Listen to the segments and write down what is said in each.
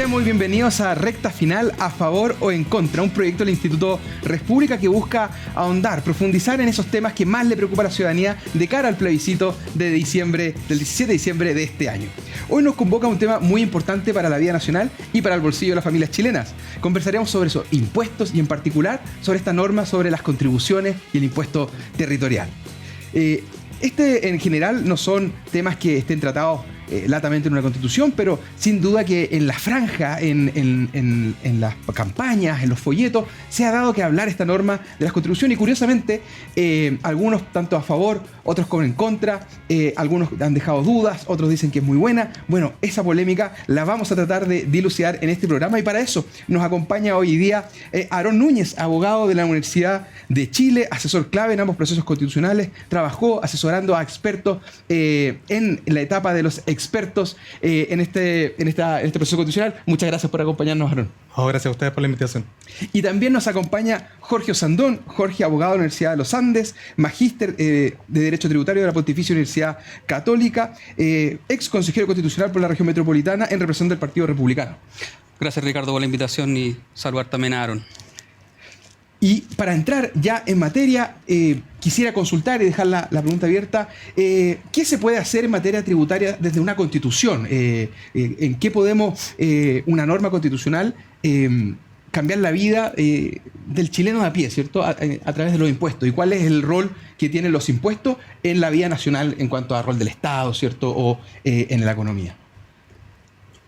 Sean muy bienvenidos a Recta Final, a favor o en contra, un proyecto del Instituto República que busca ahondar, profundizar en esos temas que más le preocupa a la ciudadanía de cara al plebiscito de diciembre, del 17 de diciembre de este año. Hoy nos convoca un tema muy importante para la vida nacional y para el bolsillo de las familias chilenas. Conversaremos sobre esos impuestos y en particular sobre esta norma sobre las contribuciones y el impuesto territorial. En general no son temas que estén tratados latamente en una constitución, pero sin duda que en la franja, en las campañas, en los folletos, se ha dado que hablar esta norma de las contribuciones y curiosamente algunos tanto a favor, otros como en contra, algunos han dejado dudas, otros dicen que es muy buena. Bueno, esa polémica la vamos a tratar de dilucidar en este programa y para eso nos acompaña hoy día Aarón Núñez, abogado de la Universidad de Chile, asesor clave en ambos procesos constitucionales, trabajó asesorando a expertos en la etapa de los expertos en este proceso constitucional. Muchas gracias por acompañarnos, Aarón. Gracias a ustedes por la invitación. Y también nos acompaña Jorge Osandón, Jorge, abogado de la Universidad de los Andes, magíster de Derecho Tributario de la Pontificia Universidad Católica, ex consejero constitucional por la región metropolitana en representación del Partido Republicano. Gracias, Ricardo, por la invitación y saludar también a Aarón. Y para entrar ya en materia, quisiera consultar y dejar la pregunta abierta. ¿Qué se puede hacer en materia tributaria desde una constitución? ¿En qué podemos, una norma constitucional, cambiar la vida del chileno de a pie, ¿cierto? A través de los impuestos. ¿Y cuál es el rol que tienen los impuestos en la vida nacional en cuanto al rol del Estado, ¿cierto? O en la economía.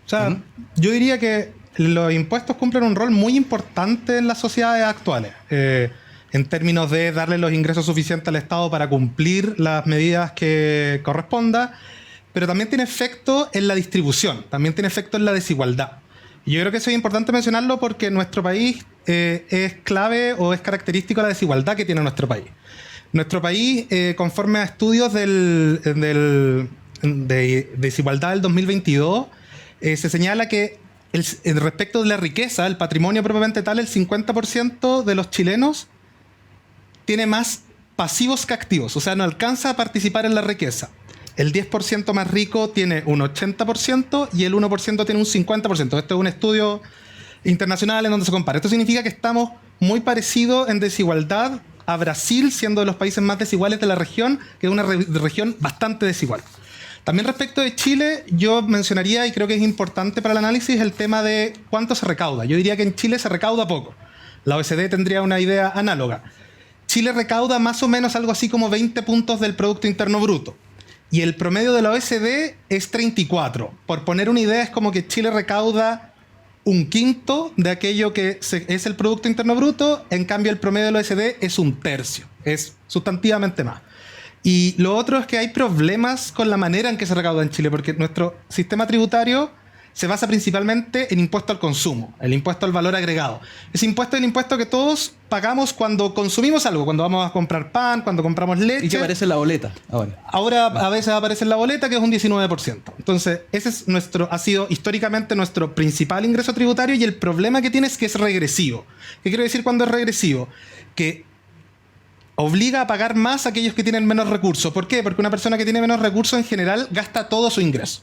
O sea, yo diría que los impuestos cumplen un rol muy importante en las sociedades actuales, en términos de darle los ingresos suficientes al Estado para cumplir las medidas que corresponda, pero también tiene efecto en la distribución, también tiene efecto en la desigualdad. Y yo creo que eso es importante mencionarlo porque en nuestro país es clave o es característico la desigualdad que tiene nuestro país. Nuestro país, conforme a estudios de desigualdad del 2022, se señala que respecto de la riqueza, el patrimonio propiamente tal, el 50% de los chilenos tiene más pasivos que activos, o sea, no alcanza a participar en la riqueza. El 10% más rico tiene un 80% y el 1% tiene un 50%. Esto es un estudio internacional en donde se compara. Esto significa que estamos muy parecidos en desigualdad a Brasil, siendo de los países más desiguales de la región, que es una región bastante desigual. También respecto de Chile, yo mencionaría, y creo que es importante para el análisis, el tema de cuánto se recauda. Yo diría que en Chile se recauda poco. La OECD tendría una idea análoga. Chile recauda más o menos algo así como 20 puntos del Producto Interno Bruto. Y el promedio de la OECD es 34. Por poner una idea, es como que Chile recauda un quinto de aquello que es el Producto Interno Bruto, en cambio el promedio de la OECD es un tercio. Es sustantivamente más. Y lo otro es que hay problemas con la manera en que se recauda en Chile, porque nuestro sistema tributario se basa principalmente en impuesto al consumo, el impuesto al valor agregado. Ese impuesto es el impuesto que todos pagamos cuando consumimos algo, cuando vamos a comprar pan, cuando compramos leche. ¿Y qué aparece en la boleta ahora? Ahora a veces aparece en la boleta, que es un 19%. Entonces, ese es ha sido históricamente nuestro principal ingreso tributario y el problema que tiene es que es regresivo. ¿Qué quiero decir cuando es regresivo? Que obliga a pagar más a aquellos que tienen menos recursos. ¿Por qué? Porque una persona que tiene menos recursos en general gasta todo su ingreso.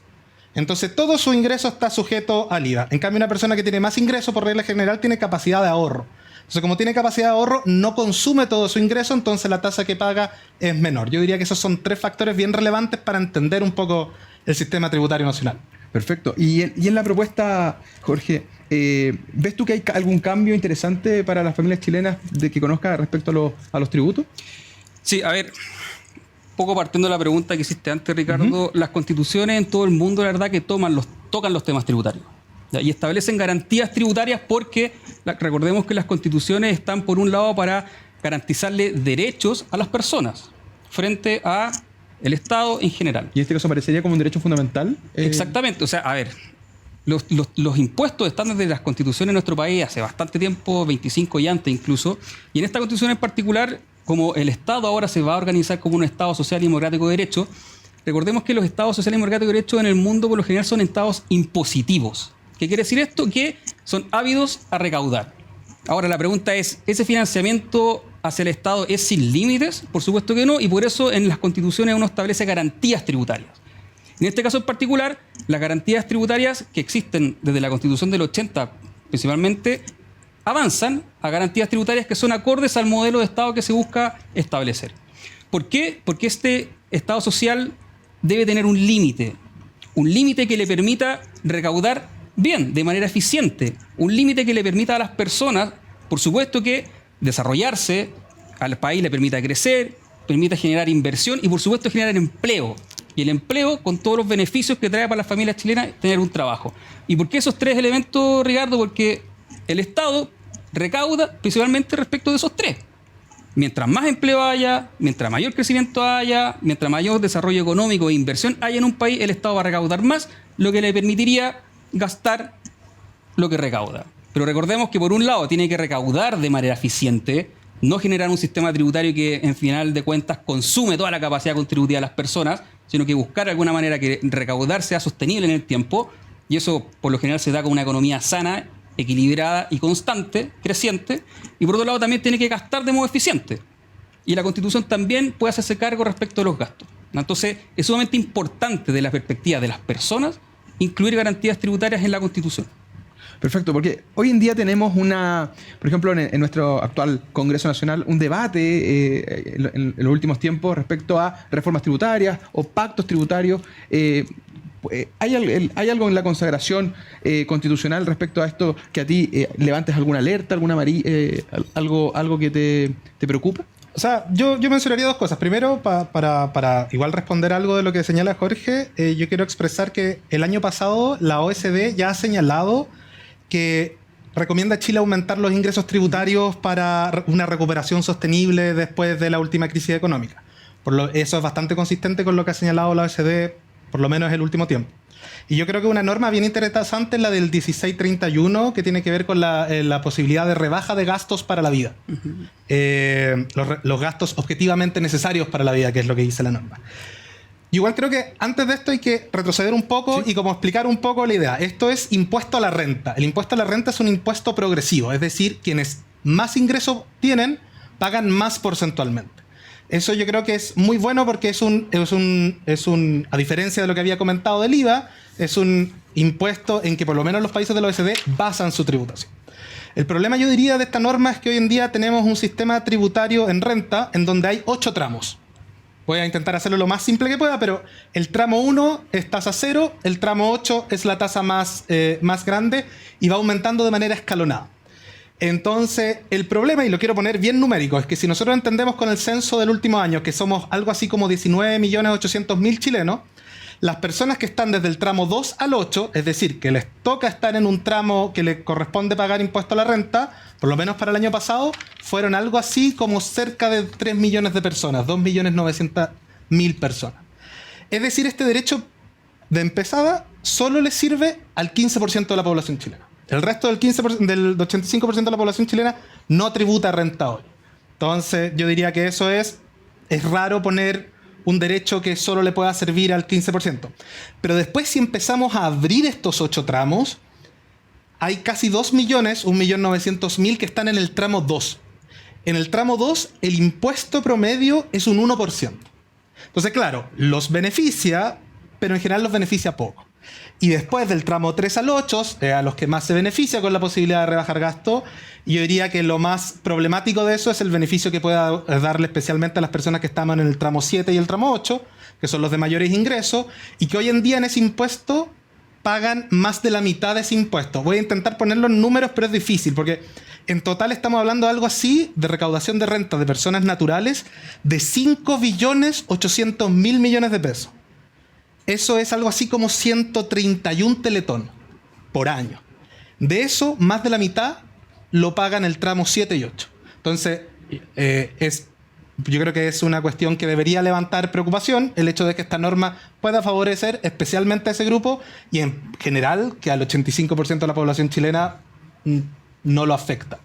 Entonces todo su ingreso está sujeto al IVA. En cambio una persona que tiene más ingreso por regla general tiene capacidad de ahorro. Entonces como tiene capacidad de ahorro no consume todo su ingreso, entonces la tasa que paga es menor. Yo diría que esos son tres factores bien relevantes para entender un poco el sistema tributario nacional. Perfecto. Y en la propuesta, Jorge, ¿ves tú que hay algún cambio interesante para las familias chilenas de que conozca respecto a los tributos? Sí, a ver, poco partiendo de la pregunta que hiciste antes, Ricardo, las constituciones en todo el mundo, la verdad, que tocan los temas tributarios, ¿ya? Y establecen garantías tributarias porque recordemos que las constituciones están, por un lado, para garantizarle derechos a las personas frente a el Estado en general. ¿Y este caso aparecería como un derecho fundamental? Exactamente. O sea, a ver, los impuestos están desde las constituciones de nuestro país hace bastante tiempo, 25 y antes incluso, y en esta constitución en particular, como el Estado ahora se va a organizar como un Estado social y democrático de derecho, recordemos que los Estados sociales y democráticos de derecho en el mundo por lo general son estados impositivos. ¿Qué quiere decir esto? Que son ávidos a recaudar. Ahora la pregunta es, ¿ese financiamiento hacia el Estado es sin límites? Por supuesto que no, y por eso en las constituciones uno establece garantías tributarias. En este caso en particular, las garantías tributarias que existen desde la Constitución del 80, principalmente, avanzan a garantías tributarias que son acordes al modelo de Estado que se busca establecer. ¿Por qué? Porque este Estado social debe tener un límite que le permita recaudar bien, de manera eficiente, un límite que le permita a las personas, por supuesto que desarrollarse, al país le permita crecer, permita generar inversión y por supuesto generar empleo. Y el empleo con todos los beneficios que trae para las familias chilenas tener un trabajo. ¿Y por qué esos tres elementos, Ricardo? Porque el Estado recauda principalmente respecto de esos tres. Mientras más empleo haya, mientras mayor crecimiento haya, mientras mayor desarrollo económico e inversión haya en un país, el Estado va a recaudar más, lo que le permitiría gastar lo que recauda. Pero recordemos que por un lado tiene que recaudar de manera eficiente, no generar un sistema tributario que en final de cuentas consume toda la capacidad contributiva de las personas, sino que buscar de alguna manera que recaudar sea sostenible en el tiempo, y eso por lo general se da con una economía sana, equilibrada y constante, creciente, y por otro lado también tiene que gastar de modo eficiente. Y la Constitución también puede hacerse cargo respecto a los gastos. Entonces, es sumamente importante desde la perspectiva de las personas incluir garantías tributarias en la Constitución. Perfecto, porque hoy en día tenemos por ejemplo, en nuestro actual Congreso Nacional, un debate en los últimos tiempos respecto a reformas tributarias o pactos tributarios. ¿Hay algo en la consagración constitucional respecto a esto que a ti levantes alguna alerta, algo que te preocupa? O sea, yo mencionaría dos cosas. Primero, para igual responder algo de lo que señala Jorge, yo quiero expresar que el año pasado la OECD ya ha señalado que recomienda a Chile aumentar los ingresos tributarios para una recuperación sostenible después de la última crisis económica. Eso es bastante consistente con lo que ha señalado la OECD, por lo menos el último tiempo. Y yo creo que una norma bien interesante es la del 1631, que tiene que ver con la posibilidad de rebaja de gastos para la vida. Los gastos objetivamente necesarios para la vida, que es lo que dice la norma. Igual creo que antes de esto hay que retroceder un poco y como explicar un poco la idea. Esto es impuesto a la renta. El impuesto a la renta es un impuesto progresivo, es decir, quienes más ingresos tienen pagan más porcentualmente. Eso yo creo que es muy bueno porque a diferencia de lo que había comentado del IVA, es un impuesto en que por lo menos los países de la OECD basan su tributación. El problema, yo diría, de esta norma es que hoy en día tenemos un sistema tributario en renta en donde hay 8 tramos. Voy a intentar hacerlo lo más simple que pueda, pero el tramo 1 es tasa 0, el tramo 8 es la tasa más grande y va aumentando de manera escalonada. Entonces, el problema, y lo quiero poner bien numérico, es que si nosotros entendemos con el censo del último año que somos algo así como 19.800.000 chilenos, las personas que están desde el tramo 2 al 8, es decir, que les toca estar en un tramo que les corresponde pagar impuesto a la renta, por lo menos para el año pasado, fueron algo así como cerca de 3 millones de personas, 2.900.000 personas. Es decir, este derecho de empezada solo le sirve al 15% de la población chilena. El resto del 85% de la población chilena no tributa renta hoy. Entonces, yo diría que eso es raro poner un derecho que solo le pueda servir al 15%. Pero después, si empezamos a abrir estos 8 tramos, hay casi 2 millones, 1.900.000 que están en el tramo 2. En el tramo 2, el impuesto promedio es un 1%. Entonces, claro, los beneficia, pero en general los beneficia poco. Y después del tramo 3 al 8, a los que más se beneficia con la posibilidad de rebajar gasto, yo diría que lo más problemático de eso es el beneficio que pueda darle especialmente a las personas que estaban en el tramo 7 y el tramo 8, que son los de mayores ingresos, y que hoy en día en ese impuesto pagan más de la mitad de ese impuesto. Voy a intentar ponerlo en números, pero es difícil, porque en total estamos hablando de algo así, de recaudación de renta de personas naturales, de 5.800.000 millones de pesos. Eso es algo así como 131 Teletón por año. De eso, más de la mitad lo pagan el tramo 7 y 8. Entonces, yo creo que es una cuestión que debería levantar preocupación, el hecho de que esta norma pueda favorecer especialmente a ese grupo y en general que al 85% de la población chilena no lo afecta.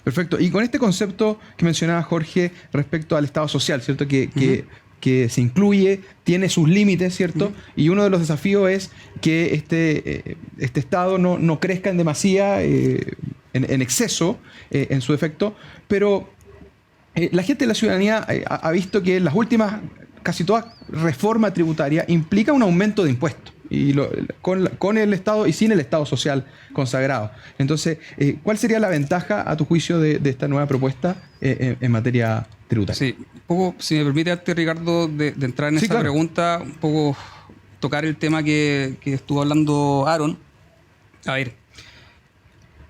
Perfecto. Y con este concepto que mencionaba Jorge respecto al Estado social, ¿cierto? Que se incluye, tiene sus límites, ¿cierto? Y uno de los desafíos es que este Estado no crezca en demasía, en exceso, en su efecto, pero la gente de la ciudadanía ha visto que en las últimas casi toda reforma tributaria implica un aumento de impuestos. Y con el Estado y sin el Estado social consagrado. Entonces, ¿cuál sería la ventaja, a tu juicio, de esta nueva propuesta en materia tributaria? Sí, un poco, si me permite antes, Ricardo, de entrar en esta pregunta, un poco tocar el tema que estuvo hablando Aaron. A ver,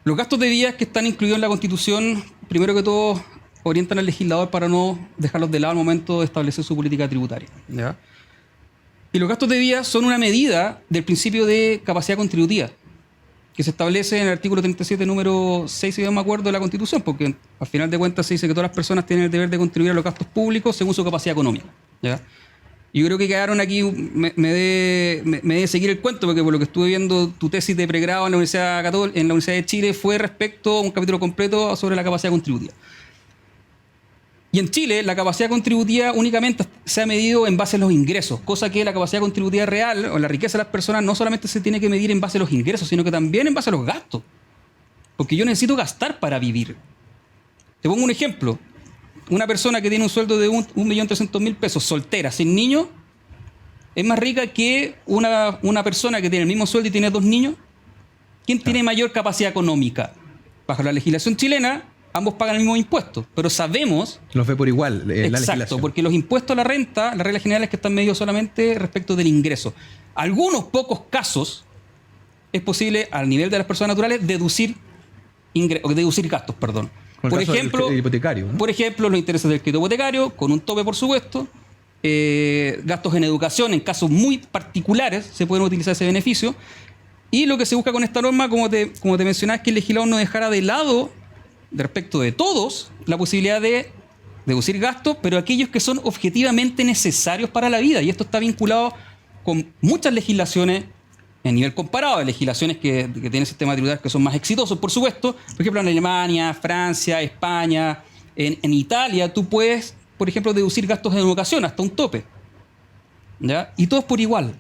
los gastos de vías que están incluidos en la Constitución, primero que todo, orientan al legislador para no dejarlos de lado al momento de establecer su política tributaria, ¿ya? Y los gastos de vía son una medida del principio de capacidad contributiva, que se establece en el artículo 37, número 6, si no me acuerdo, de la Constitución, porque al final de cuentas se dice que todas las personas tienen el deber de contribuir a los gastos públicos según su capacidad económica, ¿ya? Y yo creo que quedaron aquí, me de seguir el cuento, porque por lo que estuve viendo, tu tesis de pregrado en la Universidad de Chile fue respecto a un capítulo completo sobre la capacidad contributiva. Y en Chile, la capacidad contributiva únicamente se ha medido en base a los ingresos, cosa que la capacidad contributiva real o la riqueza de las personas no solamente se tiene que medir en base a los ingresos, sino que también en base a los gastos. Porque yo necesito gastar para vivir. Te pongo un ejemplo. Una persona que tiene un sueldo de 1.300.000 pesos, soltera, sin niños, es más rica que una persona que tiene el mismo sueldo y tiene 2 niños. ¿Quién tiene mayor capacidad económica? Bajo la legislación chilena, ambos pagan el mismo impuesto, pero sabemos... Los ve por igual la legislación. Exacto, porque los impuestos a la renta, las reglas generales que están medidos solamente respecto del ingreso. Algunos pocos casos es posible, al nivel de las personas naturales, deducir gastos, perdón. Por ejemplo, el hipotecario, ¿no? Por ejemplo, los intereses del crédito hipotecario, con un tope, por supuesto. Gastos en educación, en casos muy particulares, se pueden utilizar ese beneficio. Y lo que se busca con esta norma, como te mencionaba, es que el legislador no dejara de lado, respecto de todos, la posibilidad de deducir gastos, pero aquellos que son objetivamente necesarios para la vida. Y esto está vinculado con muchas legislaciones en nivel comparado, de legislaciones que tienen sistemas tributarios que son más exitosos, por supuesto. Por ejemplo, en Alemania, Francia, España, en Italia, tú puedes, por ejemplo, deducir gastos en educación hasta un tope, ¿ya? Y todos por igual,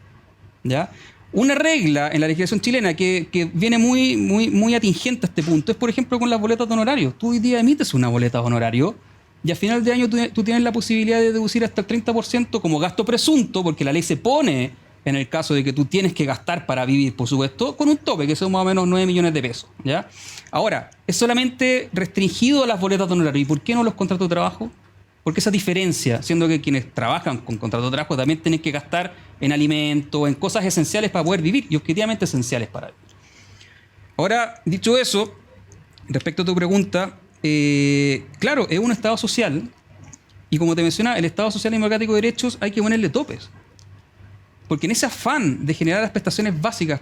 ¿ya? Una regla en la legislación chilena que viene muy atingente a este punto es, por ejemplo, con las boletas de honorario. Tú hoy día emites una boleta de honorario y a final de año tú tienes la posibilidad de deducir hasta el 30% como gasto presunto, porque la ley se pone en el caso de que tú tienes que gastar para vivir, por supuesto, con un tope que son más o menos 9 millones de pesos, ¿ya? Ahora, es solamente restringido a las boletas de honorario. ¿Y por qué no los contratos de trabajo? Porque esa diferencia, siendo que quienes trabajan con contrato de trabajo también tienen que gastar en alimentos, en cosas esenciales para poder vivir y objetivamente esenciales para vivir. Ahora, dicho eso, respecto a tu pregunta, claro, es un Estado social y como te mencionaba, el Estado social y democrático de derechos hay que ponerle topes. Porque en ese afán de generar las prestaciones básicas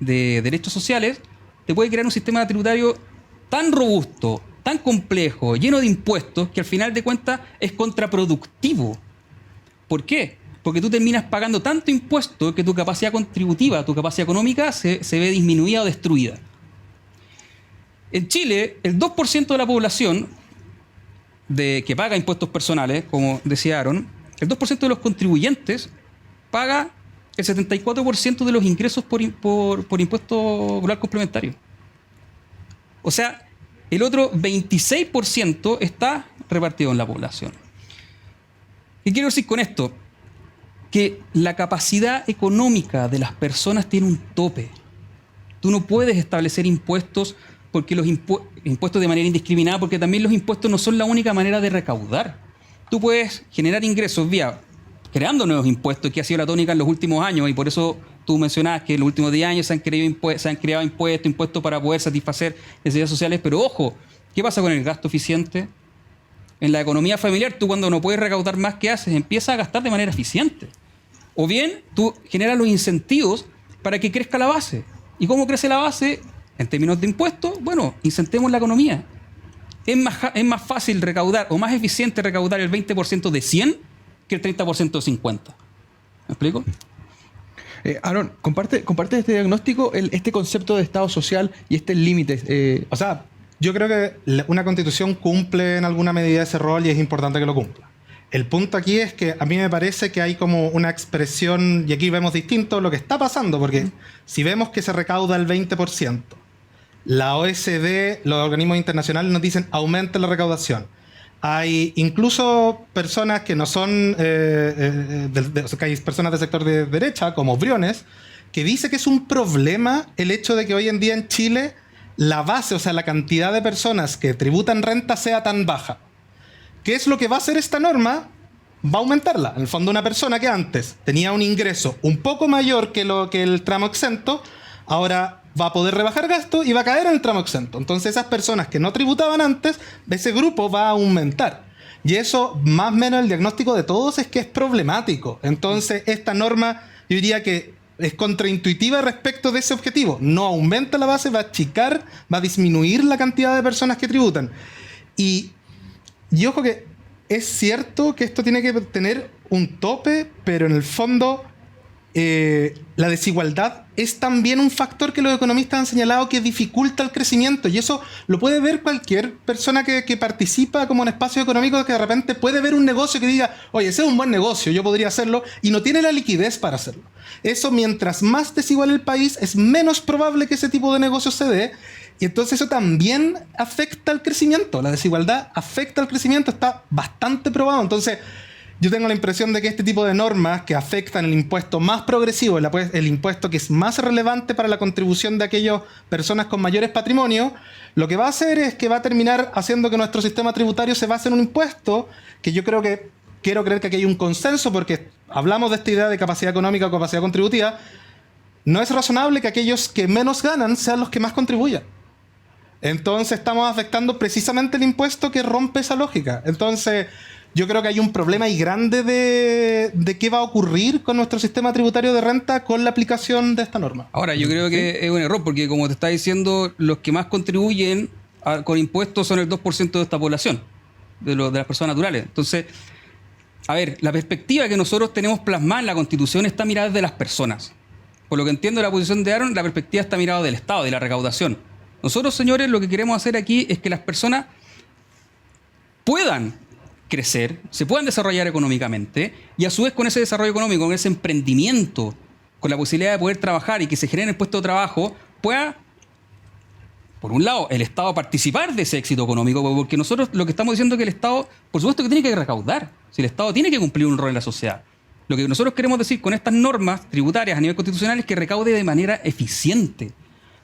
de derechos sociales, te puede crear un sistema tributario tan robusto, tan complejo, lleno de impuestos, que al final de cuentas es contraproductivo. ¿Por qué? Porque tú terminas pagando tanto impuesto que tu capacidad contributiva, tu capacidad económica se ve disminuida o destruida. En Chile, el 2% de la población que paga impuestos personales, como decía Aaron, el 2% de los contribuyentes paga el 74% de los ingresos por impuesto rural complementario. O sea, el otro 26% está repartido en la población. ¿Qué quiero decir con esto? Que la capacidad económica de las personas tiene un tope. Tú no puedes establecer impuestos porque impuestos de manera indiscriminada, porque también los impuestos no son la única manera de recaudar. Tú puedes generar ingresos vía creando nuevos impuestos, que ha sido la tónica en los últimos años, y por eso tú mencionabas que en los últimos 10 años se han creado impuestos para poder satisfacer necesidades sociales, pero ojo, ¿qué pasa con el gasto eficiente? En la economía familiar, tú cuando no puedes recaudar más, ¿qué haces? Empiezas a gastar de manera eficiente. O bien, tú generas los incentivos para que crezca la base. ¿Y cómo crece la base? En términos de impuestos, bueno, incentemos la economía. Es más fácil recaudar o más eficiente recaudar el 20% de 100 que el 30% de 50. ¿Me explico? Aaron, comparte este diagnóstico, este concepto de Estado social y este límite. O sea, yo creo que una constitución cumple en alguna medida ese rol y es importante que lo cumpla. El punto aquí es que a mí me parece que hay como una expresión, y aquí vemos distinto lo que está pasando, porque si vemos que se recauda el 20%, la OECD, los organismos internacionales nos dicen aumente la recaudación. Hay incluso personas que no son, o sea, que hay personas del sector de derecha, como Briones, que dice que es un problema el hecho de que hoy en día en Chile la base, o sea, la cantidad de personas que tributan renta sea tan baja. ¿Qué es lo que va a hacer esta norma? Va a aumentarla. En el fondo, una persona que antes tenía un ingreso un poco mayor que el tramo exento, ahora va a poder rebajar gasto y va a caer en el tramo exento. Entonces, esas personas que no tributaban antes, ese grupo va a aumentar. Y eso, más o menos, el diagnóstico de todos es que es problemático. Entonces, esta norma, yo diría que es contraintuitiva respecto de ese objetivo. No aumenta la base, va a achicar, va a disminuir la cantidad de personas que tributan. Y ojo que es cierto que esto tiene que tener un tope, pero en el fondo la desigualdad es también un factor que los economistas han señalado que dificulta el crecimiento. Y eso lo puede ver cualquier persona que participa como en espacios económicos, que de repente puede ver un negocio que diga, oye, ese es un buen negocio, yo podría hacerlo, y no tiene la liquidez para hacerlo. Eso, mientras más desigual el país, es menos probable que ese tipo de negocio se dé. Y entonces eso también afecta al crecimiento. La desigualdad afecta al crecimiento, está bastante probado. Entonces, yo tengo la impresión de que este tipo de normas que afectan el impuesto más progresivo, el impuesto que es más relevante para la contribución de aquellas personas con mayores patrimonios, lo que va a hacer es que va a terminar haciendo que nuestro sistema tributario se base en un impuesto que yo quiero creer que aquí hay un consenso, porque hablamos de esta idea de capacidad económica o capacidad contributiva. No es razonable que aquellos que menos ganan sean los que más contribuyan. Entonces estamos afectando precisamente el impuesto que rompe esa lógica. Entonces yo creo que hay un problema ahí grande de qué va a ocurrir con nuestro sistema tributario de renta con la aplicación de esta norma. Ahora, yo creo que es un error, porque como te está diciendo, los que más contribuyen con impuestos son el 2% de esta población, de las personas naturales. Entonces, a ver, la perspectiva que nosotros tenemos plasmada en la Constitución está mirada desde las personas. Por lo que entiendo de la posición de Aaron, la perspectiva está mirada del Estado, de la recaudación. Nosotros, señores, lo que queremos hacer aquí es que las personas puedan crecer, se puedan desarrollar económicamente, y a su vez con ese desarrollo económico, con ese emprendimiento, con la posibilidad de poder trabajar y que se genere el puesto de trabajo, pueda, por un lado, el Estado participar de ese éxito económico, porque nosotros lo que estamos diciendo es que el Estado, por supuesto que tiene que recaudar, si el Estado tiene que cumplir un rol en la sociedad. Lo que nosotros queremos decir con estas normas tributarias a nivel constitucional es que recaude de manera eficiente.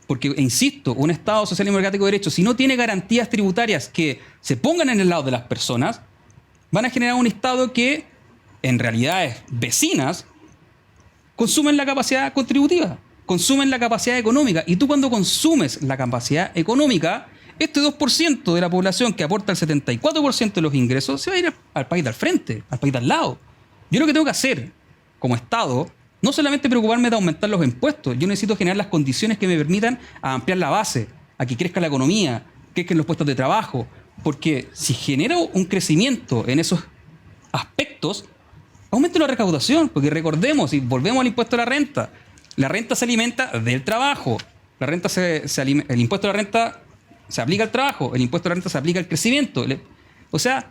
Porque, insisto, un Estado social y democrático de derecho, si no tiene garantías tributarias que se pongan en el lado de las personas, van a generar un Estado que, en realidades vecinas, consumen la capacidad contributiva, consumen la capacidad económica. Y tú, cuando consumes la capacidad económica, este 2% de la población que aporta el 74% de los ingresos se va a ir al país del frente, al país de al lado. Yo lo que tengo que hacer como Estado, no solamente preocuparme de aumentar los impuestos, yo necesito generar las condiciones que me permitan ampliar la base, a que crezca la economía, crezcan los puestos de trabajo. Porque si genero un crecimiento en esos aspectos, aumenta la recaudación. Porque recordemos, y volvemos al impuesto a la renta se alimenta del trabajo. El impuesto a la renta se aplica al trabajo, el impuesto a la renta se aplica al crecimiento. O sea,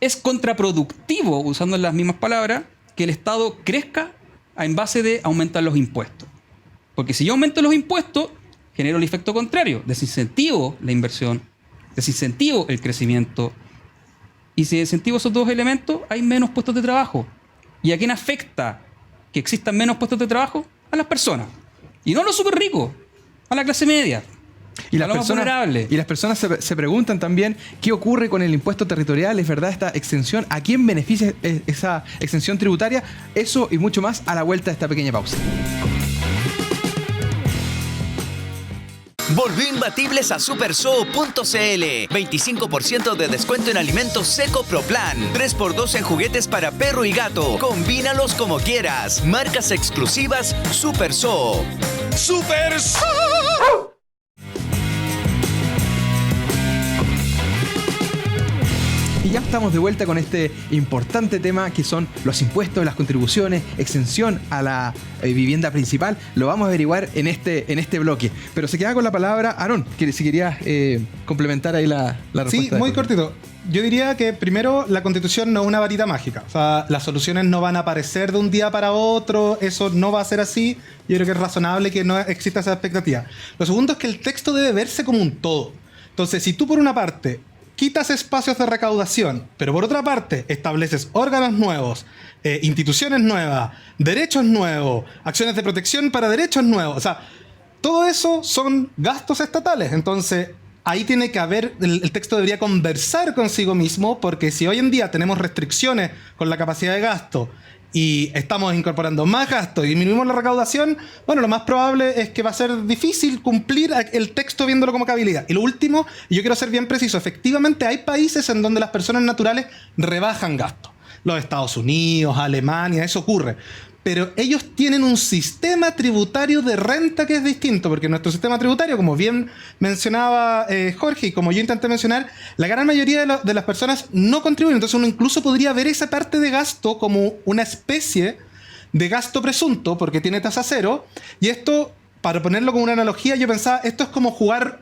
es contraproductivo, usando las mismas palabras, que el Estado crezca en base de aumentar los impuestos. Porque si yo aumento los impuestos, genero el efecto contrario, desincentivo la inversión, desincentivo el crecimiento. Y si desincentivo esos dos elementos, hay menos puestos de trabajo. ¿Y a quién afecta que existan menos puestos de trabajo? A las personas. Y no a los súper ricos, a la clase media. Y las personas se preguntan también qué ocurre con el impuesto territorial. ¿Es verdad esta exención? ¿A quién beneficia esa exención tributaria? Eso y mucho más a la vuelta de esta pequeña pausa. Volvió imbatibles a supersoo.cl. 25% de descuento en alimentos Seco Pro Plan. 3x2 en juguetes para perro y gato. Combínalos como quieras. Marcas exclusivas Supersoo. ¡Supersoo! Y ya estamos de vuelta con este importante tema que son los impuestos, las contribuciones, exención a la vivienda principal. Lo vamos a averiguar en este bloque. Pero se queda con la palabra Aarón, que si querías complementar ahí la respuesta. Sí, muy cortito. Yo diría que primero la Constitución no es una varita mágica. O sea, las soluciones no van a aparecer de un día para otro. Eso no va a ser así. Yo creo que es razonable que no exista esa expectativa. Lo segundo es que el texto debe verse como un todo. Entonces, si tú por una parte quitas espacios de recaudación, pero por otra parte estableces órganos nuevos, instituciones nuevas, derechos nuevos, acciones de protección para derechos nuevos. O sea, todo eso son gastos estatales. Entonces, ahí tiene que haber, el texto debería conversar consigo mismo, porque si hoy en día tenemos restricciones con la capacidad de gasto y estamos incorporando más gastos y disminuimos la recaudación, bueno, lo más probable es que va a ser difícil cumplir el texto viéndolo como cabildad. Y lo último, y yo quiero ser bien preciso, efectivamente hay países en donde las personas naturales rebajan gastos. Los Estados Unidos, Alemania, eso ocurre. Pero ellos tienen un sistema tributario de renta que es distinto, porque nuestro sistema tributario, como bien mencionaba Jorge, y como yo intenté mencionar, la gran mayoría de las personas no contribuyen. Entonces uno incluso podría ver esa parte de gasto como una especie de gasto presunto, porque tiene tasa cero. Y esto, para ponerlo como una analogía, yo pensaba, esto es como jugar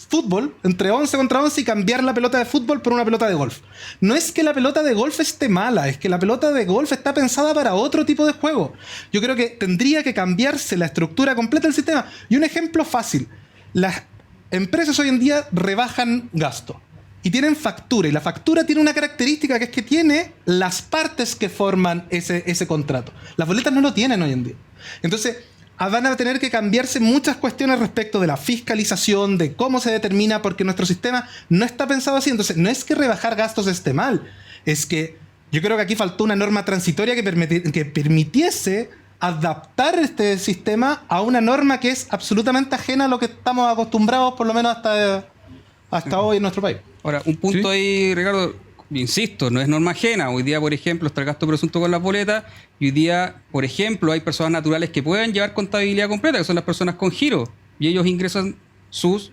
fútbol entre 11 contra 11 y cambiar la pelota de fútbol por una pelota de golf. No es que la pelota de golf esté mala, es que la pelota de golf está pensada para otro tipo de juego. Yo creo que tendría que cambiarse la estructura completa del sistema. Y un ejemplo fácil: las empresas hoy en día rebajan gasto y tienen factura, y la factura tiene una característica, que es que tiene las partes que forman ese contrato. Las boletas no lo tienen hoy en día. Entonces van a tener que cambiarse muchas cuestiones respecto de la fiscalización, de cómo se determina, porque nuestro sistema no está pensado así. Entonces, no es que rebajar gastos esté mal, es que yo creo que aquí faltó una norma transitoria que permitiese adaptar este sistema a una norma que es absolutamente ajena a lo que estamos acostumbrados, por lo menos hasta hoy en nuestro país. Ahora, un punto ahí, Ricardo, insisto, no es norma ajena. Hoy día, por ejemplo, está el gasto presunto con las boletas, y hoy día, por ejemplo, hay personas naturales que pueden llevar contabilidad completa, que son las personas con giro, y ellos contabilizan sus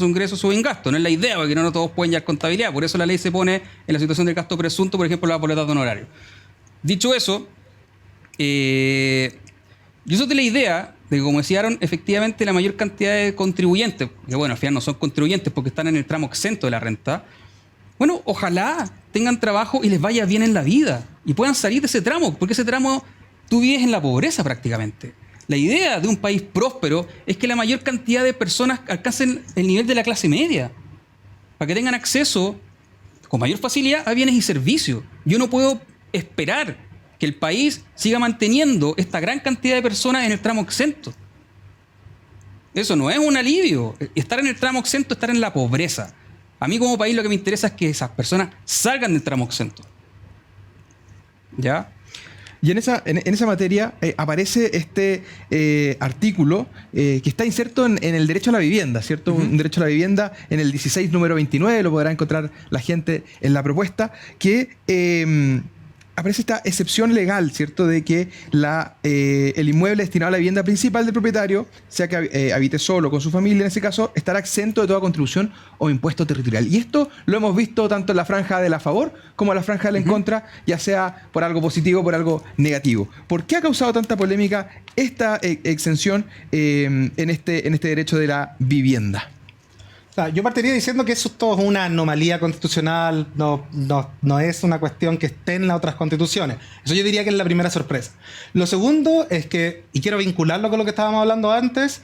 ingresos, sus gastos. No es la idea, porque no todos pueden llevar contabilidad. Por eso la ley se pone en la situación del gasto presunto, por ejemplo, las boletas de honorario. Dicho eso, yo soy de la idea de que, como decía Aaron, efectivamente la mayor cantidad de contribuyentes, que bueno, al final no son contribuyentes porque están en el tramo exento de la renta, bueno, ojalá tengan trabajo y les vaya bien en la vida y puedan salir de ese tramo, porque ese tramo tú vives en la pobreza prácticamente. La idea de un país próspero es que la mayor cantidad de personas alcancen el nivel de la clase media, para que tengan acceso con mayor facilidad a bienes y servicios. Yo no puedo esperar que el país siga manteniendo esta gran cantidad de personas en el tramo exento. Eso no es un alivio. Estar en el tramo exento es estar en la pobreza. A mí como país lo que me interesa es que esas personas salgan del tramo exento. ¿Ya? Y en esa materia aparece este artículo que está inserto en el derecho a la vivienda, ¿cierto? Un derecho a la vivienda en el 16, número 29, lo podrá encontrar la gente en la propuesta, que aparece esta excepción legal, ¿cierto? De que el inmueble destinado a la vivienda principal del propietario, sea que habite solo con su familia, en ese caso, estará exento de toda contribución o impuesto territorial. Y esto lo hemos visto tanto en la franja de la favor como en la franja de la en contra, ya sea por algo positivo o por algo negativo. ¿Por qué ha causado tanta polémica esta exención en este derecho de la vivienda? O sea, yo partiría diciendo que eso es todo una anomalía constitucional, no es una cuestión que esté en las otras constituciones. Eso yo diría que es la primera sorpresa. Lo segundo es que, y quiero vincularlo con lo que estábamos hablando antes,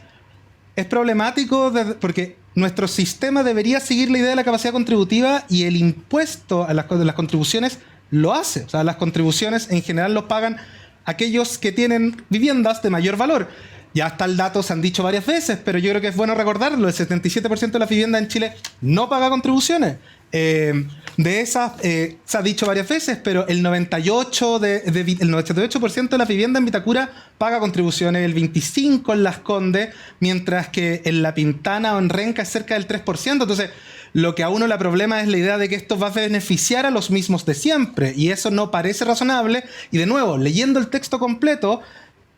es problemático porque nuestro sistema debería seguir la idea de la capacidad contributiva, y el impuesto a las contribuciones lo hace. O sea, las contribuciones en general los pagan aquellos que tienen viviendas de mayor valor. Ya está el dato, se han dicho varias veces, pero yo creo que es bueno recordarlo. El 77% de la vivienda en Chile no paga contribuciones. De esas, se ha dicho varias veces, pero el 98% de la vivienda en Vitacura paga contribuciones, el 25% en Las Condes, mientras que en La Pintana o en Renca es cerca del 3%. Entonces, lo que a uno le problema es la idea de que esto va a beneficiar a los mismos de siempre, y eso no parece razonable. Y de nuevo, leyendo el texto completo,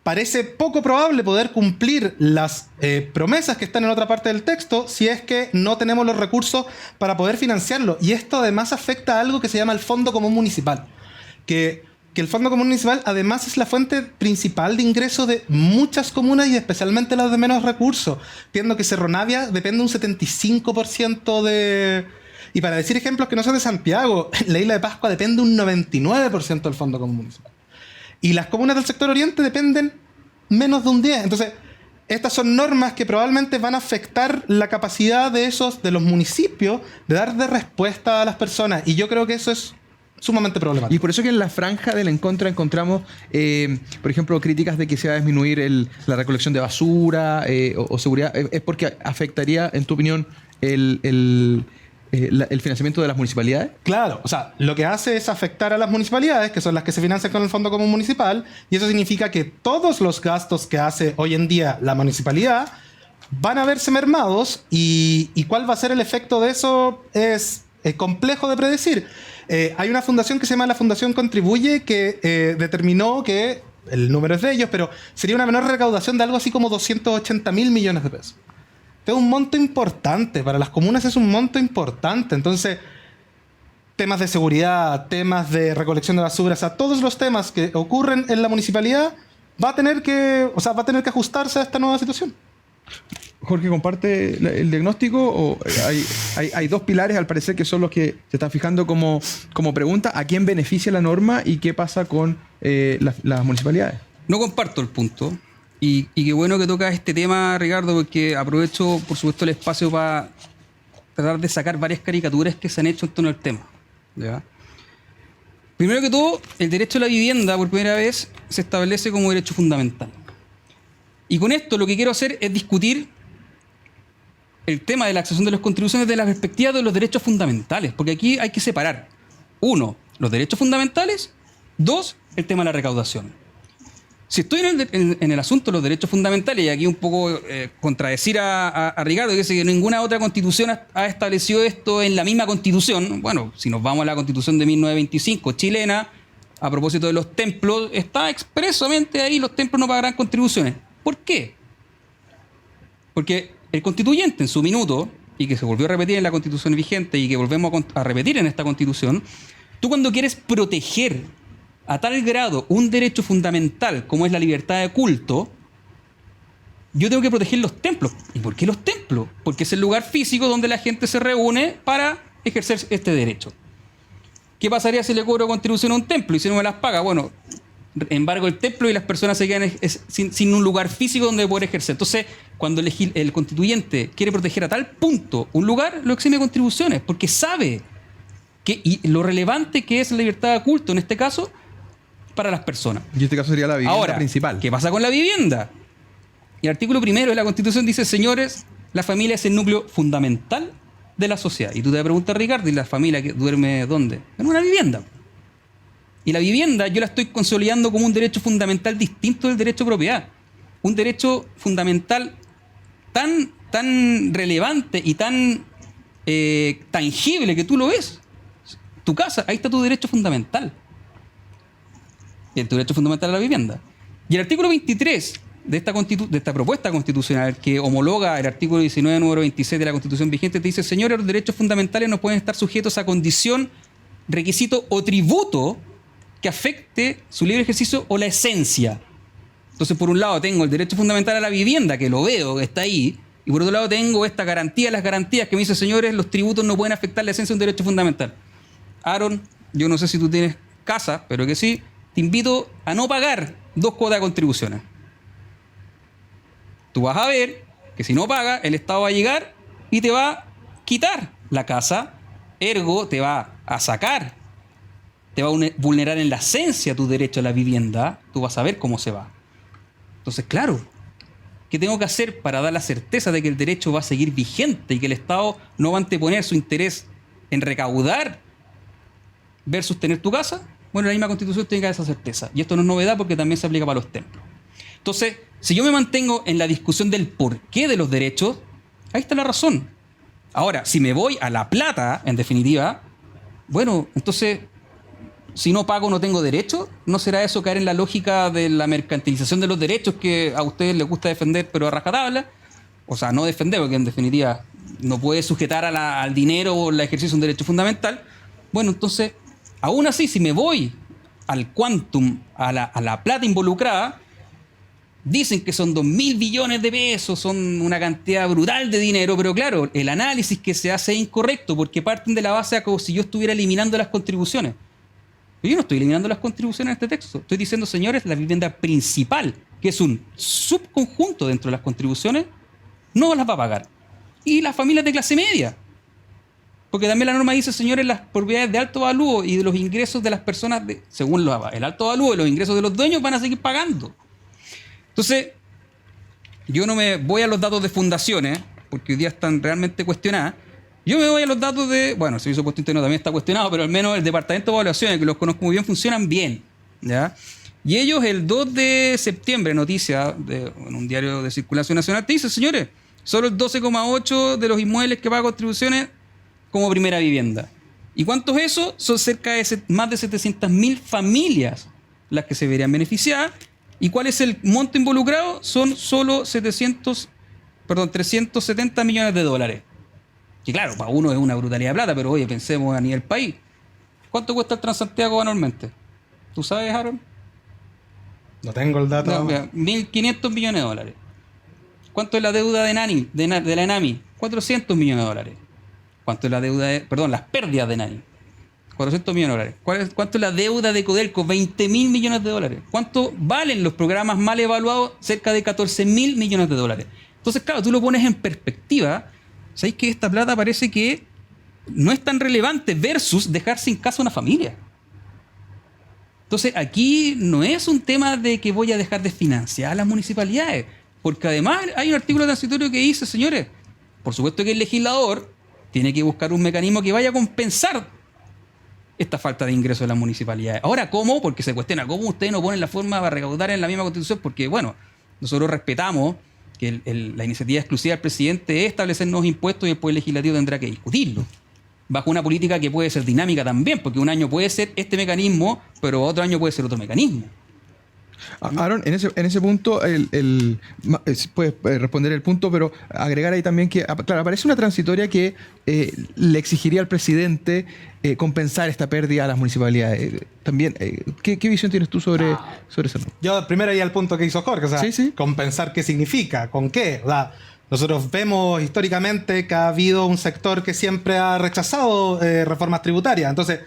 parece poco probable poder cumplir las promesas que están en otra parte del texto si es que no tenemos los recursos para poder financiarlo. Y esto además afecta a algo que se llama el Fondo Común Municipal, que el Fondo Común Municipal además es la fuente principal de ingreso de muchas comunas, y especialmente las de menos recursos. Viendo que Cerro Navia depende un 75% de... Y para decir ejemplos que no son de Santiago, la Isla de Pascua depende un 99% del Fondo Común Municipal. Y las comunas del sector oriente dependen menos de un 10%. Entonces, estas son normas que probablemente van a afectar la capacidad de los municipios de dar de respuesta a las personas. Y yo creo que eso es sumamente problemático. Y por eso que en la franja del en contra encontramos, por ejemplo, críticas de que se va a disminuir la recolección de basura o seguridad. ¿Es porque afectaría, en tu opinión, el financiamiento de las municipalidades? Claro, o sea, lo que hace es afectar a las municipalidades, que son las que se financian con el Fondo Común Municipal, y eso significa que todos los gastos que hace hoy en día la municipalidad van a verse mermados, y cuál va a ser el efecto de eso es complejo de predecir. Hay una fundación que se llama la Fundación Contribuye que determinó que, el número es de ellos, pero sería una menor recaudación de algo así como 280.000 millones de pesos. Es un monto importante, para las comunas es un monto importante. Entonces, temas de seguridad, temas de recolección de basura, o sea, todos los temas que ocurren en la municipalidad va a tener que ajustarse a esta nueva situación. Jorge, ¿comparte el diagnóstico o hay dos pilares al parecer que son los que se están fijando como pregunta? ¿A quién beneficia la norma y qué pasa con las municipalidades? No comparto el punto. Y qué bueno que toca este tema, Ricardo, porque aprovecho, por supuesto, el espacio para tratar de sacar varias caricaturas que se han hecho en torno al tema. ¿Ya? Primero que todo, el derecho a la vivienda, por primera vez, se establece como derecho fundamental. Y con esto lo que quiero hacer es discutir el tema de la accesión de las contribuciones desde la perspectiva de los derechos fundamentales, porque aquí hay que separar, 1, los derechos fundamentales, 2, el tema de la recaudación. Si estoy en el asunto de los derechos fundamentales, y aquí un poco contradecir a Ricardo, que dice que ninguna otra constitución ha establecido esto en la misma constitución. Bueno, si nos vamos a la constitución de 1925 chilena, a propósito de los templos, está expresamente ahí, los templos no pagarán contribuciones. ¿Por qué? Porque el constituyente en su minuto, y que se volvió a repetir en la constitución vigente y que volvemos a repetir en esta constitución, tú cuando quieres proteger a tal grado un derecho fundamental como es la libertad de culto, yo tengo que proteger los templos. ¿Y por qué los templos? Porque es el lugar físico donde la gente se reúne para ejercer este derecho. ¿Qué pasaría si le cobro contribución a un templo y si no me las paga? Bueno, embargo el templo y las personas se quedan sin un lugar físico donde poder ejercer. Entonces, cuando el constituyente quiere proteger a tal punto un lugar, lo exime de contribuciones, porque sabe y lo relevante que es la libertad de culto en este caso para las personas. Y en este caso sería la vivienda ahora, principal. ¿Qué pasa con la vivienda? Y el artículo 1 de la Constitución dice, señores, la familia es el núcleo fundamental de la sociedad. Y tú te preguntas, Ricardo, ¿y la familia que duerme dónde? En una vivienda. Y la vivienda yo la estoy consolidando como un derecho fundamental distinto del derecho de propiedad. Un derecho fundamental tan relevante y tan tangible que tú lo ves. Tu casa, ahí está tu derecho fundamental. Y tu derecho fundamental a la vivienda. Y el artículo 23 de esta propuesta constitucional que homologa el artículo 19, número 26 de la Constitución vigente, te dice, señores, los derechos fundamentales no pueden estar sujetos a condición, requisito o tributo que afecte su libre ejercicio o la esencia. Entonces, por un lado tengo el derecho fundamental a la vivienda, que lo veo, que está ahí, y por otro lado tengo esta garantía, las garantías que me dicen, señores, los tributos no pueden afectar la esencia de un derecho fundamental. Aaron, yo no sé si tú tienes casa, pero que sí, te invito a no pagar 2 cuotas de contribuciones. Tú vas a ver que si no pagas, el Estado va a llegar y te va a quitar la casa, ergo te va a sacar, te va a vulnerar en la esencia tu derecho a la vivienda, tú vas a ver cómo se va. Entonces, claro, ¿qué tengo que hacer para dar la certeza de que el derecho va a seguir vigente y que el Estado no va a anteponer su interés en recaudar versus tener tu casa? Bueno, la misma Constitución tiene que dar esa certeza. Y esto no es novedad porque también se aplica para los templos. Entonces, si yo me mantengo en la discusión del porqué de los derechos, ahí está la razón. Ahora, si me voy a la plata, en definitiva, bueno, entonces, si no pago no tengo derecho, ¿no será eso caer en la lógica de la mercantilización de los derechos que a ustedes les gusta defender, pero a rajatabla? O sea, no defender, porque en definitiva no puede sujetar al dinero o el ejercicio de un derecho fundamental. Bueno, entonces, aún así, si me voy al quantum, a la plata involucrada, dicen que son 2.000 billones de pesos, son una cantidad brutal de dinero, pero claro, el análisis que se hace es incorrecto porque parten de la base como si yo estuviera eliminando las contribuciones. Yo no estoy eliminando las contribuciones en este texto. Estoy diciendo, señores, la vivienda principal que es un subconjunto dentro de las contribuciones, no las va a pagar. Y las familias de clase media. Porque también la norma dice, señores, las propiedades de alto valor y de los ingresos de las personas, según el alto valor y los ingresos de los dueños, van a seguir pagando. Entonces, yo no me voy a los datos de fundaciones, porque hoy día están realmente cuestionadas. Yo me voy a los datos de, bueno, el Servicio de Impuesto Interno también está cuestionado, pero al menos el Departamento de Evaluaciones, que los conozco muy bien, funcionan bien, ¿ya? Y ellos el 2 de septiembre, noticia en un diario de circulación nacional, te dice, señores, solo el 12,8% de los inmuebles que pagan contribuciones como primera vivienda. ¿Y cuánto es eso? Son cerca de más de 700.000 familias las que se verían beneficiadas. ¿Y cuál es el monto involucrado? Son solo 370 millones de dólares. Que claro, para uno es una brutalidad de plata, pero oye, pensemos a nivel país. ¿Cuánto cuesta el Transantiago anualmente? ¿Tú sabes, Aaron? No tengo el dato. No, 1.500 millones de dólares. ¿Cuánto es la deuda de la ENAMI? 400 millones de dólares. ¿Cuánto es la deuda las pérdidas de ENAMI? 400 millones de dólares. ¿Cuánto es la deuda de Codelco? 20.000 millones de dólares. ¿Cuánto valen los programas mal evaluados? Cerca de 14.000 millones de dólares. Entonces, claro, tú lo pones en perspectiva. ¿Sabéis que esta plata parece que no es tan relevante versus dejar sin casa a una familia? Entonces, aquí no es un tema de que voy a dejar de financiar a las municipalidades, porque además hay un artículo transitorio que dice, señores, por supuesto que el legislador tiene que buscar un mecanismo que vaya a compensar esta falta de ingresos de las municipalidades. Ahora, ¿cómo? Porque se cuestiona cómo ustedes no ponen la forma para recaudar en la misma Constitución, porque, bueno, nosotros respetamos que la iniciativa exclusiva del presidente es establecer nuevos impuestos y el Poder Legislativo tendrá que discutirlo. Bajo una política que puede ser dinámica también, porque un año puede ser este mecanismo, pero otro año puede ser otro mecanismo. Aaron, en ese punto, puedes responder el punto, pero agregar ahí también que, claro, aparece una transitoria que le exigiría al presidente compensar esta pérdida a las municipalidades. También, ¿qué visión tienes tú sobre eso? Yo primero iría al punto que hizo Jorge, o sea, sí. compensar qué significa, con qué. O sea, nosotros vemos históricamente que ha habido un sector que siempre ha rechazado reformas tributarias. Entonces,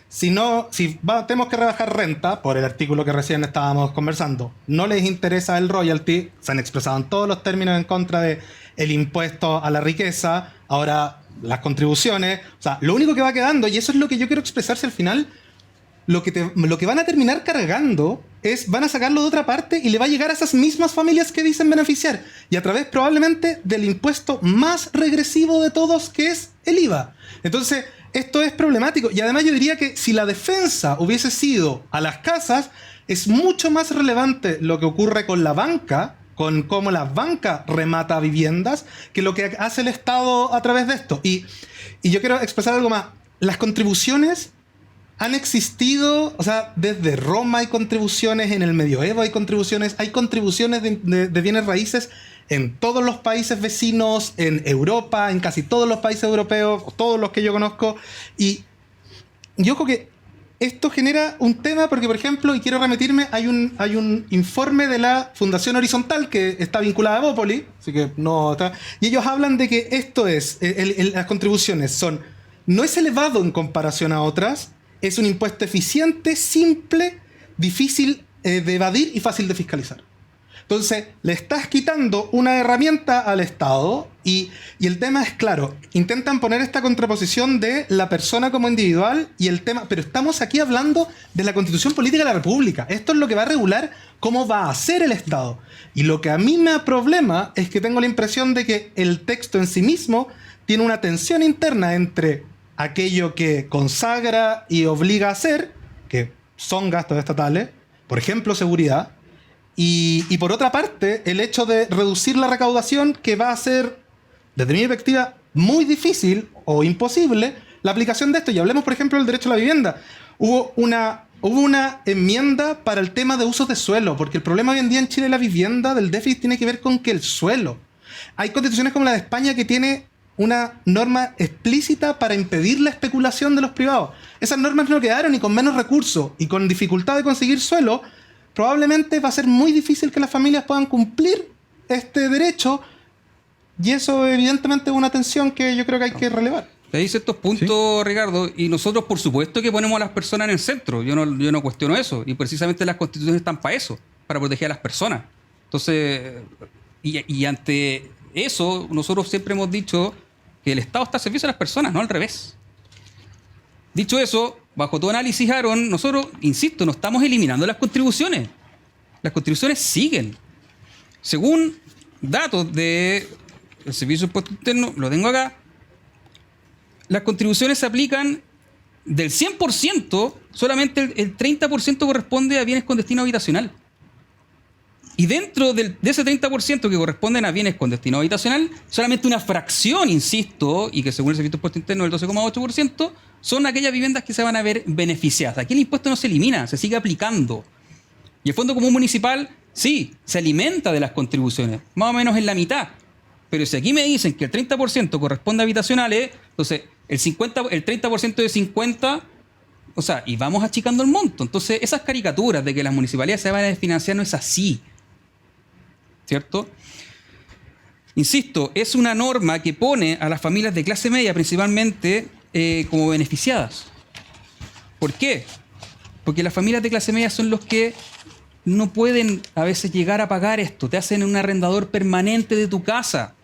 tenemos que rebajar renta, por el artículo que recién estábamos conversando, no les interesa el royalty, se han expresado en todos los términos en contra de el impuesto a la riqueza, ahora las contribuciones, o sea, lo único que va quedando, y eso es lo que yo quiero expresarse al final, lo que van a terminar cargando van a sacarlo de otra parte y le va a llegar a esas mismas familias que dicen beneficiar, y a través probablemente del impuesto más regresivo de todos, que es el IVA. Entonces, esto es problemático, y además yo diría que si la defensa hubiese sido a las casas, es mucho más relevante lo que ocurre con la banca, con cómo la banca remata viviendas, que lo que hace el Estado a través de esto. Y yo quiero expresar algo más. Las contribuciones han existido, o sea, desde Roma hay contribuciones, en el medioevo hay contribuciones de bienes raíces en todos los países vecinos, en Europa, en casi todos los países europeos, todos los que yo conozco. Y yo creo que esto genera un tema porque, por ejemplo, y quiero remitirme, hay un informe de la Fundación Horizontal que está vinculada a Bópoli, así que no está, y ellos hablan de que esto es, las contribuciones no es elevado en comparación a otras, es un impuesto eficiente, simple, difícil de evadir y fácil de fiscalizar. Entonces, le estás quitando una herramienta al Estado y el tema es claro. Intentan poner esta contraposición de la persona como individual y el tema... Pero estamos aquí hablando de la Constitución Política de la República. Esto es lo que va a regular cómo va a ser el Estado. Y lo que a mí me da problema es que tengo la impresión de que el texto en sí mismo tiene una tensión interna entre aquello que consagra y obliga a hacer, que son gastos estatales, por ejemplo, seguridad, y por otra parte, el hecho de reducir la recaudación, que va a ser, desde mi perspectiva, muy difícil o imposible la aplicación de esto. Y hablemos, por ejemplo, del derecho a la vivienda. Hubo una enmienda para el tema de usos de suelo, porque el problema hoy en día en Chile de la vivienda, del déficit, tiene que ver con que el suelo. Hay constituciones como la de España que tiene una norma explícita para impedir la especulación de los privados. Esas normas no quedaron, y con menos recursos y con dificultad de conseguir suelo, probablemente va a ser muy difícil que las familias puedan cumplir este derecho, y eso evidentemente es una tensión que yo creo que hay que relevar. Te dice estos puntos, ¿sí? Ricardo, y nosotros por supuesto que ponemos a las personas en el centro, yo no cuestiono eso, y precisamente las constituciones están para eso, para proteger a las personas. Entonces, y ante eso, nosotros siempre hemos dicho que el Estado está al servicio de las personas, no al revés. Dicho eso, bajo todo análisis, Aaron, nosotros, insisto, no estamos eliminando las contribuciones. Las contribuciones siguen. Según datos del Servicio de Impuesto Interno, lo tengo acá, las contribuciones se aplican del 100%, solamente el 30% corresponde a bienes con destino habitacional. Y dentro de ese 30% que corresponden a bienes con destino habitacional, solamente una fracción, insisto, y que según el Servicio de Impuesto Interno el 12,8%, son aquellas viviendas que se van a ver beneficiadas. Aquí el impuesto no se elimina, se sigue aplicando. Y el Fondo Común Municipal, sí, se alimenta de las contribuciones, más o menos en la mitad. Pero si aquí me dicen que el 30% corresponde a habitacionales, entonces el 30% de 50%, o sea, y vamos achicando el monto. Entonces, esas caricaturas de que las municipalidades se van a desfinanciar no es así. ¿Cierto? Insisto, es una norma que pone a las familias de clase media principalmente como beneficiadas. ¿Por qué? Porque las familias de clase media son los que no pueden a veces llegar a pagar esto. Te hacen un arrendador permanente de tu casa.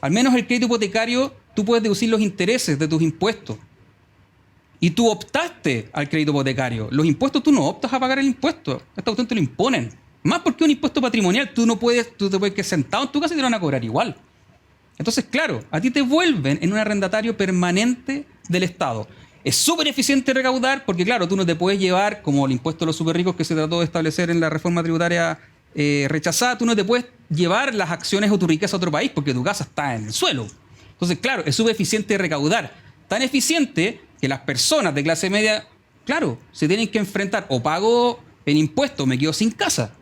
Al menos el crédito hipotecario, tú puedes deducir los intereses de tus impuestos. Y tú optaste al crédito hipotecario. Los impuestos tú no optas a pagar el impuesto. Esta cuestión te lo imponen. Más porque un impuesto patrimonial, tú te puedes quedar sentado en tu casa y te lo van a cobrar igual. Entonces, claro, a ti te vuelven en un arrendatario permanente del Estado. Es súper eficiente recaudar porque, claro, tú no te puedes llevar, como el impuesto a los súper ricos que se trató de establecer en la reforma tributaria rechazada, tú no te puedes llevar las acciones o tu riqueza a otro país porque tu casa está en el suelo. Entonces, claro, es súper eficiente recaudar. Tan eficiente que las personas de clase media, claro, se tienen que enfrentar o pago el impuesto o me quedo sin casa.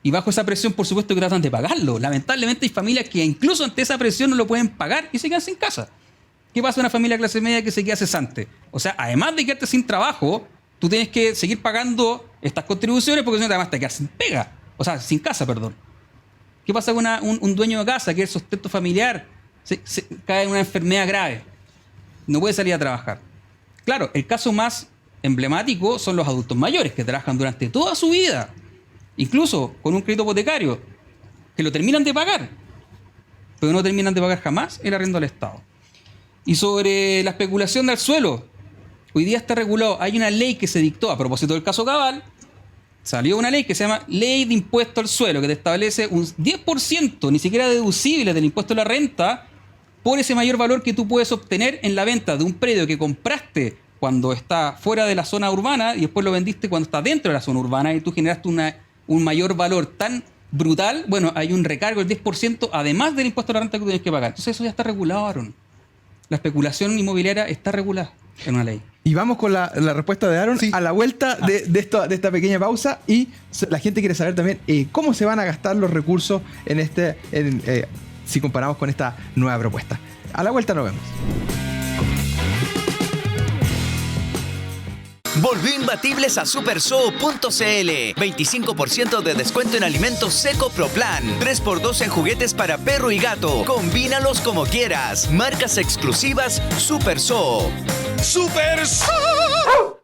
Y bajo esa presión, por supuesto, que tratan de pagarlo. Lamentablemente hay familias que incluso ante esa presión no lo pueden pagar y se quedan sin casa. ¿Qué pasa a una familia de clase media que se queda cesante? O sea, además de quedarte sin trabajo, tú tienes que seguir pagando estas contribuciones porque si no, además te quedas sin pega. O sea, sin casa, perdón. ¿Qué pasa con un dueño de casa que es el sustento familiar? Se cae en una enfermedad grave. No puede salir a trabajar. Claro, el caso más emblemático son los adultos mayores que trabajan durante toda su vida. Incluso con un crédito hipotecario, que lo terminan de pagar, pero no terminan de pagar jamás el arriendo al Estado. Y sobre la especulación del suelo, hoy día está regulado, hay una ley que se dictó a propósito del caso Cabal, salió una ley que se llama Ley de Impuesto al Suelo, que te establece un 10%, ni siquiera deducible del impuesto a la renta, por ese mayor valor que tú puedes obtener en la venta de un predio que compraste cuando está fuera de la zona urbana y después lo vendiste cuando está dentro de la zona urbana y tú generaste un mayor valor tan brutal. Bueno, hay un recargo del 10% además del impuesto a la renta que tú tienes que pagar. Entonces eso ya está regulado, Aaron. La especulación inmobiliaria está regulada en una ley. Y vamos con la respuesta de Aaron a la vuelta de esta pequeña pausa. Y la gente quiere saber también cómo se van a gastar los recursos si comparamos con esta nueva propuesta. A la vuelta nos vemos. Volvió imbatibles a supershow.cl. 25% de descuento en alimentos Seco Pro Plan. 3x2 en juguetes para perro y gato. Combínalos como quieras. Marcas exclusivas Super Show. ¡Super Show!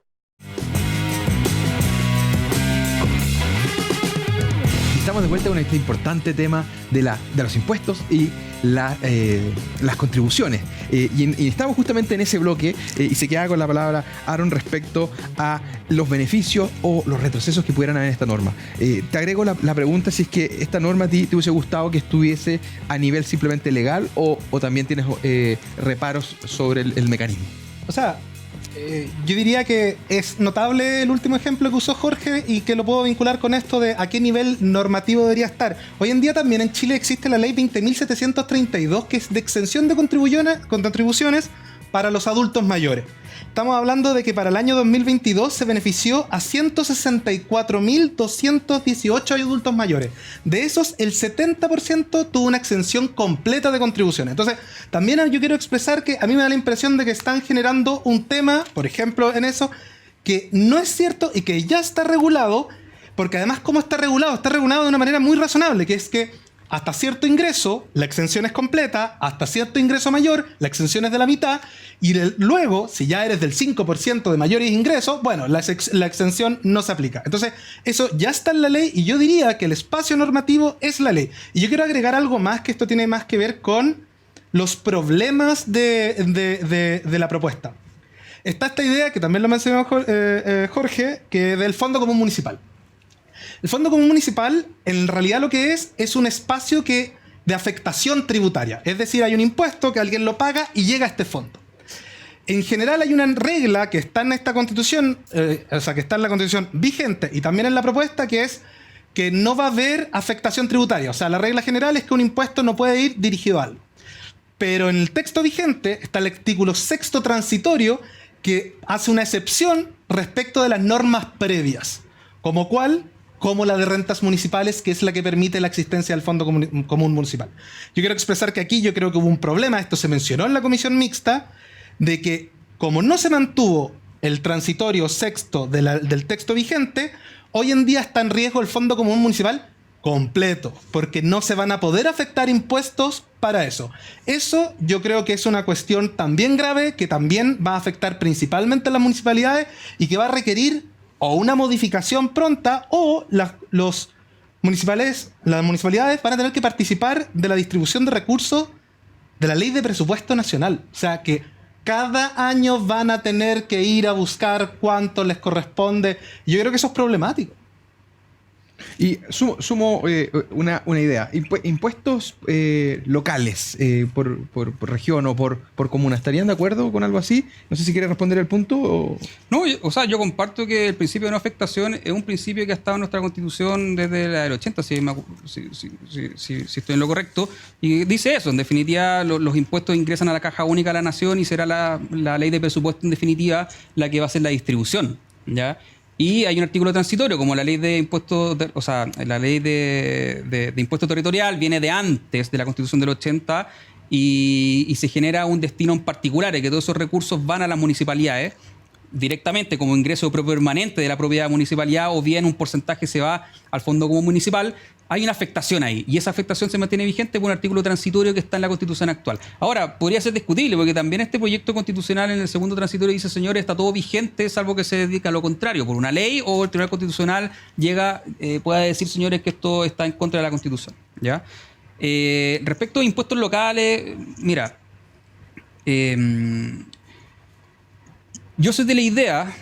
Estamos de vuelta con este importante tema de los impuestos y las contribuciones. Y estamos justamente en ese bloque y se queda con la palabra Aaron respecto a los beneficios o los retrocesos que pudieran haber en esta norma. Te agrego la pregunta si es que esta norma a ti te hubiese gustado que estuviese a nivel simplemente legal o también tienes reparos sobre el mecanismo. O sea, yo diría que es notable el último ejemplo que usó Jorge y que lo puedo vincular con esto de a qué nivel normativo debería estar. Hoy en día también en Chile existe la ley 20.732 que es de exención de contribuciones para los adultos mayores. Estamos hablando de que para el año 2022 se benefició a 164.218 adultos mayores. De esos, el 70% tuvo una exención completa de contribuciones. Entonces, también yo quiero expresar que a mí me da la impresión de que están generando un tema, por ejemplo, en eso, que no es cierto y que ya está regulado, porque además, ¿cómo está regulado? Está regulado de una manera muy razonable, que es que hasta cierto ingreso, la exención es completa, hasta cierto ingreso mayor, la exención es de la mitad, y luego, si ya eres del 5% de mayores ingresos, bueno, la exención no se aplica. Entonces, eso ya está en la ley, y yo diría que el espacio normativo es la ley. Y yo quiero agregar algo más, que esto tiene más que ver con los problemas de la propuesta. Está esta idea, que también lo mencionó Jorge, que del Fondo Común Municipal. El Fondo Común Municipal, en realidad lo que es un espacio de afectación tributaria. Es decir, hay un impuesto que alguien lo paga y llega a este fondo. En general hay una regla que está en esta Constitución, que está en la Constitución vigente y también en la propuesta, que es que no va a haber afectación tributaria. O sea, la regla general es que un impuesto no puede ir dirigido a algo. Pero en el texto vigente está el artículo 6º transitorio, que hace una excepción respecto de las normas previas. Como la de rentas municipales, que es la que permite la existencia del Fondo Común Municipal. Yo quiero expresar que aquí yo creo que hubo un problema, esto se mencionó en la comisión mixta, de que como no se mantuvo el transitorio 6º del texto vigente, hoy en día está en riesgo el Fondo Común Municipal completo, porque no se van a poder afectar impuestos para eso. Eso yo creo que es una cuestión también grave, que también va a afectar principalmente a las municipalidades y que va a requerir o una modificación pronta, o las municipalidades van a tener que participar de la distribución de recursos de la Ley de Presupuesto Nacional. O sea que cada año van a tener que ir a buscar cuánto les corresponde. Yo creo que eso es problemático. Y sumo una idea. Impuestos locales por región o por comuna. ¿Estarían de acuerdo con algo así? No sé si quiere responder el punto. No, yo comparto que el principio de no afectación es un principio que ha estado en nuestra Constitución desde la del 80, si estoy en lo correcto. Y dice eso, en definitiva, los impuestos ingresan a la Caja Única de la Nación y será la ley de presupuesto en definitiva la que va a hacer la distribución, ¿ya? Y hay un artículo transitorio, como la ley de impuestos, la ley de impuesto territorial viene de antes de la Constitución del 80 y se genera un destino en particular, y que todos esos recursos van a las municipalidades directamente como ingreso propio permanente de la propia municipalidad, o bien un porcentaje se va al Fondo Común Municipal. Hay una afectación ahí, y esa afectación se mantiene vigente por un artículo transitorio que está en la Constitución actual. Ahora, podría ser discutible, porque también este proyecto constitucional en el segundo transitorio dice, señores, está todo vigente, salvo que se dedique a lo contrario, por una ley, o el Tribunal Constitucional pueda decir, señores, que esto está en contra de la Constitución, ¿ya? Respecto a impuestos locales, mira, yo soy de la idea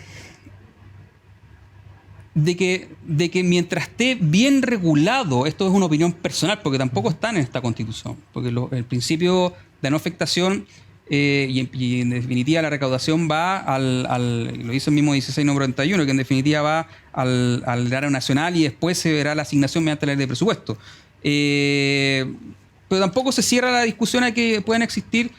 de que mientras esté bien regulado, esto es una opinión personal, porque tampoco está en esta Constitución, porque el principio de no afectación y en definitiva la recaudación va lo dice el mismo 1691, que en definitiva va al área nacional y después se verá la asignación mediante la ley de presupuesto. Pero tampoco se cierra la discusión a que puedan existir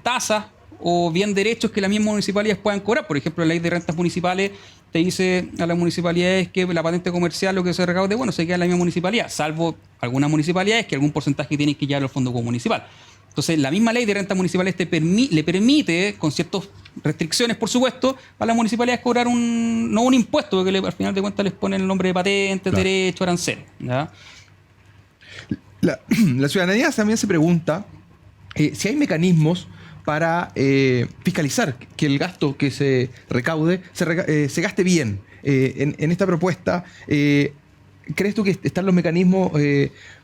tasas o bien derechos que las mismas municipalidades puedan cobrar. Por ejemplo, la ley de rentas municipales te dice a las municipalidades que la patente comercial, lo que se recaude, se queda en la misma municipalidad, salvo algunas municipalidades que algún porcentaje tienen que llevar al Fondo Común Municipal. Entonces, la misma ley de rentas municipales le permite, con ciertas restricciones, por supuesto, a las municipalidades cobrar no un impuesto, porque al final de cuentas les ponen el nombre de patentes, claro, derecho, aranceles, ¿ya? La ciudadanía también se pregunta si hay mecanismos para fiscalizar que el gasto que se recaude se gaste bien. En esta propuesta, ¿crees tú que están los mecanismos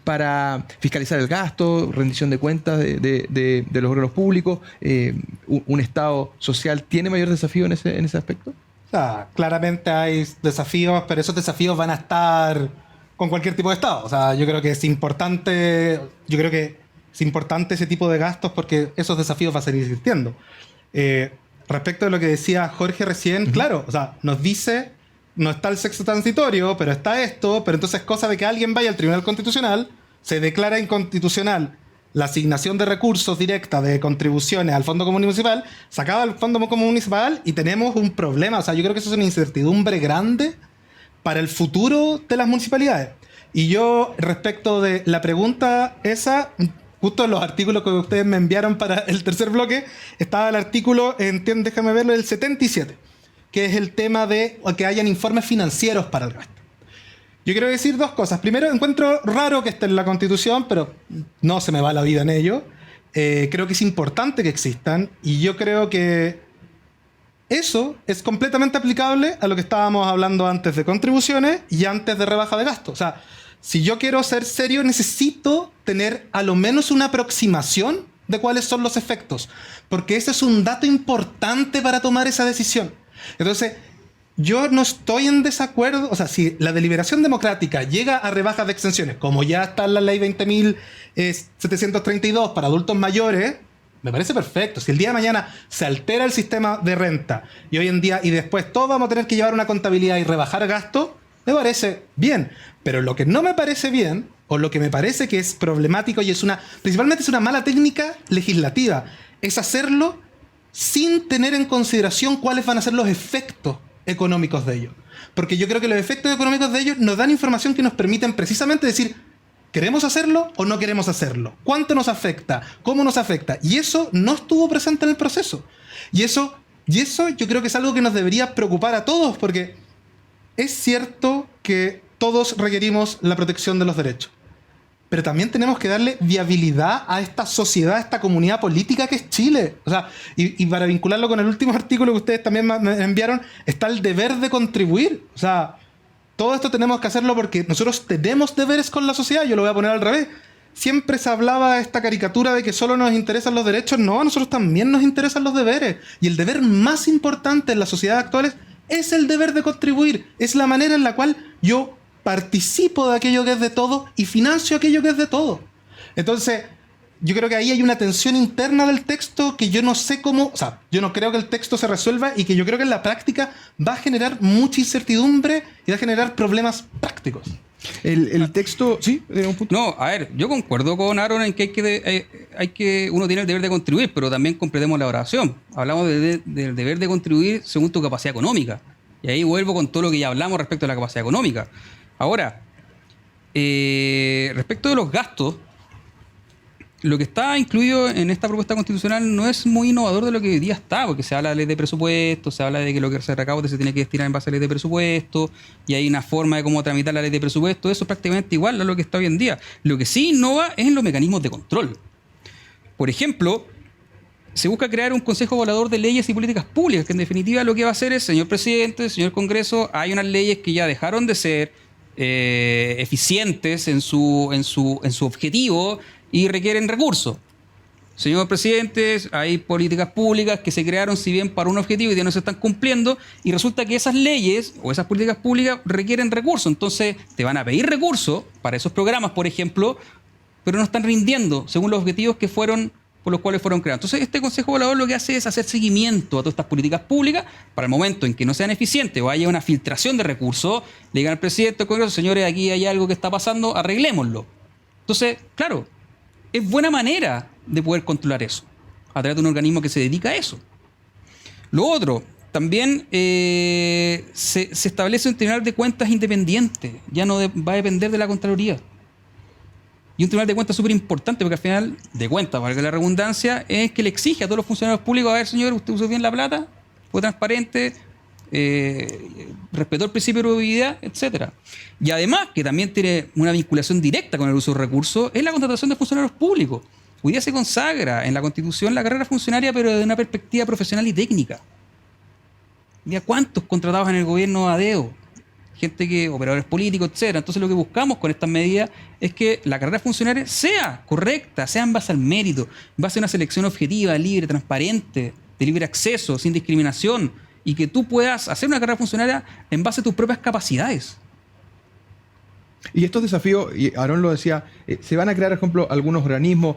para fiscalizar el gasto, rendición de cuentas de los órganos públicos? ¿Un Estado social tiene mayor desafío en ese aspecto? O sea, claramente hay desafíos, pero esos desafíos van a estar con cualquier tipo de Estado. O sea, yo creo que es importante ese tipo de gastos, porque esos desafíos van a seguir existiendo. Respecto a lo que decía Jorge recién, claro, o sea, nos dice, no está el sexto transitorio, pero está esto, pero entonces es cosa de que alguien vaya al Tribunal Constitucional, se declara inconstitucional la asignación de recursos directa de contribuciones al Fondo Común Municipal, se acaba el Fondo Común Municipal y tenemos un problema. O sea, yo creo que eso es una incertidumbre grande para el futuro de las municipalidades. Y yo, respecto de la pregunta esa, justo en los artículos que ustedes me enviaron para el tercer bloque, estaba el artículo, déjame verlo, el 77, que es el tema de que hayan informes financieros para el gasto. Yo quiero decir dos cosas. Primero, encuentro raro que esté en la Constitución, pero no se me va la vida en ello. Creo que es importante que existan y yo creo que eso es completamente aplicable a lo que estábamos hablando antes de contribuciones y antes de rebaja de gastos. O sea, si yo quiero ser serio, necesito tener a lo menos una aproximación de cuáles son los efectos, porque ese es un dato importante para tomar esa decisión. Entonces, yo no estoy en desacuerdo. O sea, si la deliberación democrática llega a rebajas de exenciones, como ya está en la ley 20.732 para adultos mayores, me parece perfecto. Si el día de mañana se altera el sistema de renta y hoy en día y después todos vamos a tener que llevar una contabilidad y rebajar gastos, me parece bien. Pero lo que no me parece bien, o lo que me parece que es problemático y principalmente es una mala técnica legislativa, es hacerlo sin tener en consideración cuáles van a ser los efectos económicos de ello. Porque yo creo que los efectos económicos de ello nos dan información que nos permiten precisamente decir, ¿queremos hacerlo o no queremos hacerlo? ¿Cuánto nos afecta? ¿Cómo nos afecta? Y eso no estuvo presente en el proceso. Y eso yo creo que es algo que nos debería preocupar a todos, porque es cierto que todos requerimos la protección de los derechos. Pero también tenemos que darle viabilidad a esta sociedad, a esta comunidad política que es Chile. O sea, y para vincularlo con el último artículo que ustedes también me enviaron, está el deber de contribuir. O sea, todo esto tenemos que hacerlo porque nosotros tenemos deberes con la sociedad. Yo lo voy a poner al revés. Siempre se hablaba esta caricatura de que solo nos interesan los derechos. No, a nosotros también nos interesan los deberes. Y el deber más importante en la sociedad actual es el deber de contribuir. Es la manera en la cual yo participo de aquello que es de todo y financio aquello que es de todo. Entonces, yo creo que ahí hay una tensión interna del texto que yo no sé cómo... O sea, yo no creo que el texto se resuelva y que yo creo que en la práctica va a generar mucha incertidumbre y va a generar problemas prácticos. El texto... ¿Sí? Un punto. No, a ver, yo concuerdo con Aaron en que uno tiene el deber de contribuir, pero también completemos la oración. Hablamos del deber de contribuir según tu capacidad económica. Y ahí vuelvo con todo lo que ya hablamos respecto a la capacidad económica. Ahora, respecto de los gastos, lo que está incluido en esta propuesta constitucional no es muy innovador de lo que hoy día está, porque se habla de ley de presupuesto, se habla de que lo que se recaude se tiene que destinar en base a ley de presupuesto, y hay una forma de cómo tramitar la ley de presupuesto. Eso es prácticamente igual a lo que está hoy en día. Lo que sí innova es en los mecanismos de control. Por ejemplo, se busca crear un consejo evaluador de leyes y políticas públicas, que en definitiva lo que va a hacer es, señor presidente, señor Congreso, hay unas leyes que ya dejaron de ser eficientes en su objetivo y requieren recursos. Señor presidente, hay políticas públicas que se crearon si bien para un objetivo y ya no se están cumpliendo, y resulta que esas leyes o esas políticas públicas requieren recursos. Entonces te van a pedir recursos para esos programas, por ejemplo, pero no están rindiendo según los objetivos que fueron por los cuales fueron creados. Entonces, este Consejo Evaluador lo que hace es hacer seguimiento a todas estas políticas públicas para el momento en que no sean eficientes o haya una filtración de recursos, le digan al presidente del Congreso, señores, aquí hay algo que está pasando, arreglémoslo. Entonces, claro, es buena manera de poder controlar eso, a través de un organismo que se dedica a eso. Lo otro, también se establece un tribunal de cuentas independiente, ya no va a depender de la Contraloría. Y un tribunal de cuentas súper importante, porque al final de cuentas, valga la redundancia, es que le exige a todos los funcionarios públicos, a ver, señor, usted usó bien la plata, fue transparente, respetó el principio de probabilidad, etc. Y además, que también tiene una vinculación directa con el uso de recursos, es la contratación de funcionarios públicos. Hoy día se consagra en la Constitución la carrera funcionaria, pero desde una perspectiva profesional y técnica. Mira cuántos contratados en el gobierno a dedo, gente que, operadores políticos, etcétera. Entonces lo que buscamos con estas medidas es que la carrera funcionaria sea correcta, sea en base al mérito, en base a una selección objetiva, libre, transparente, de libre acceso, sin discriminación, y que tú puedas hacer una carrera funcionaria en base a tus propias capacidades. Y estos desafíos, y Aarón lo decía, se van a crear, por ejemplo, algunos organismos,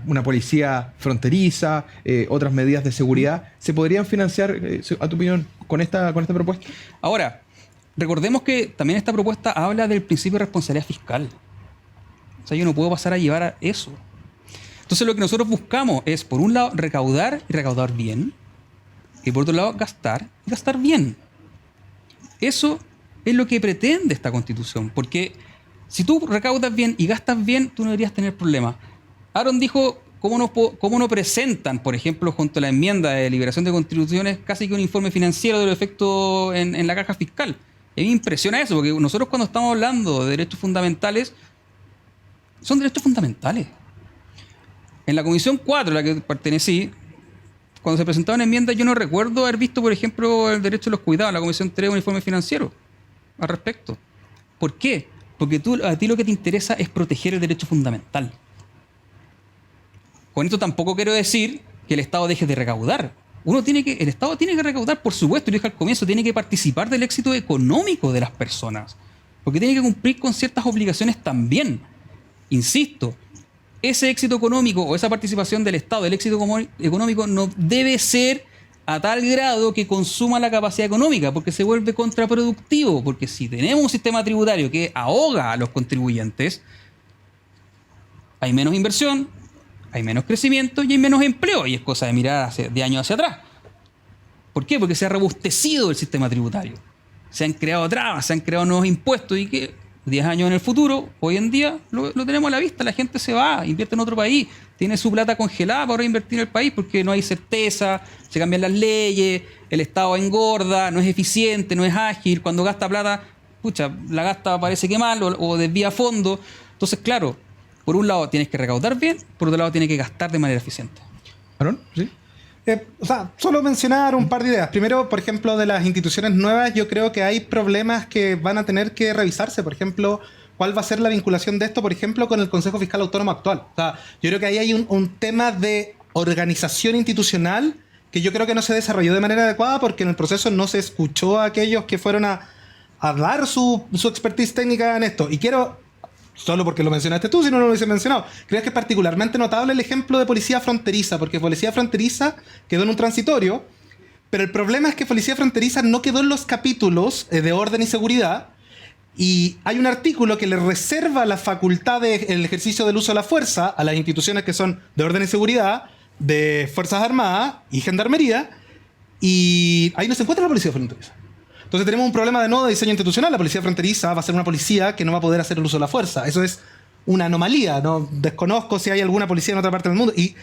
una policía fronteriza, otras medidas de seguridad. ¿Se podrían financiar, a tu opinión, con esta propuesta? Ahora, recordemos que también esta propuesta habla del principio de responsabilidad fiscal. O sea, yo no puedo pasar a llevar a eso. Entonces lo que nosotros buscamos es, por un lado, recaudar y recaudar bien, y por otro lado, gastar y gastar bien. Eso es lo que pretende esta Constitución, porque si tú recaudas bien y gastas bien, tú no deberías tener problemas. Aaron dijo cómo no presentan, por ejemplo, junto a la enmienda de liberación de contribuciones, casi que un informe financiero de los efectos en la caja fiscal. Y a mí me impresiona eso, porque nosotros cuando estamos hablando de derechos fundamentales, son derechos fundamentales. En la Comisión 4, a la que pertenecí, cuando se presentaban enmiendas, yo no recuerdo haber visto, por ejemplo, el derecho a los cuidados, la Comisión 3, un informe financiero al respecto. ¿Por qué? Porque a ti lo que te interesa es proteger el derecho fundamental. Con esto tampoco quiero decir que el Estado deje de recaudar. El Estado tiene que recaudar, por supuesto, y lo dije al comienzo, tiene que participar del éxito económico de las personas. Porque tiene que cumplir con ciertas obligaciones también. Insisto, ese éxito económico o esa participación del Estado, el éxito económico, no debe ser a tal grado que consuma la capacidad económica, porque se vuelve contraproductivo. Porque si tenemos un sistema tributario que ahoga a los contribuyentes, hay menos inversión, hay menos crecimiento y hay menos empleo. Y es cosa de mirar de años hacia atrás. ¿Por qué? Porque se ha robustecido el sistema tributario. Se han creado trabas, se han creado nuevos impuestos y que 10 años en el futuro, hoy en día, lo tenemos a la vista. La gente se va, invierte en otro país, tiene su plata congelada para invertir en el país porque no hay certeza, se cambian las leyes, el Estado engorda, no es eficiente, no es ágil. Cuando gasta plata, pucha, la gasta parece que mal o desvía fondos. Entonces, claro, por un lado tienes que recaudar bien, por otro lado tienes que gastar de manera eficiente. ¿Aaron? ¿Sí? Solo mencionar un par de ideas. Primero, por ejemplo, de las instituciones nuevas, yo creo que hay problemas que van a tener que revisarse. Por ejemplo, ¿cuál va a ser la vinculación de esto, por ejemplo, con el Consejo Fiscal Autónomo actual? Yo creo que ahí hay un tema de organización institucional que yo creo que no se desarrolló de manera adecuada porque en el proceso no se escuchó a aquellos que fueron a dar su expertise técnica en esto. Y quiero, solo porque lo mencionaste tú, si no lo hubiese mencionado, creo que es particularmente notable el ejemplo de policía fronteriza, porque policía fronteriza quedó en un transitorio, pero el problema es que policía fronteriza no quedó en los capítulos de orden y seguridad, y hay un artículo que le reserva la facultad del ejercicio del uso de la fuerza a las instituciones que son de orden y seguridad, de Fuerzas Armadas y Gendarmería, y ahí no se encuentra la policía fronteriza. Entonces tenemos un problema de nuevo de diseño institucional. La policía fronteriza va a ser una policía que no va a poder hacer el uso de la fuerza. Eso es una anomalía. No desconozco si hay alguna policía en otra parte del mundo. Y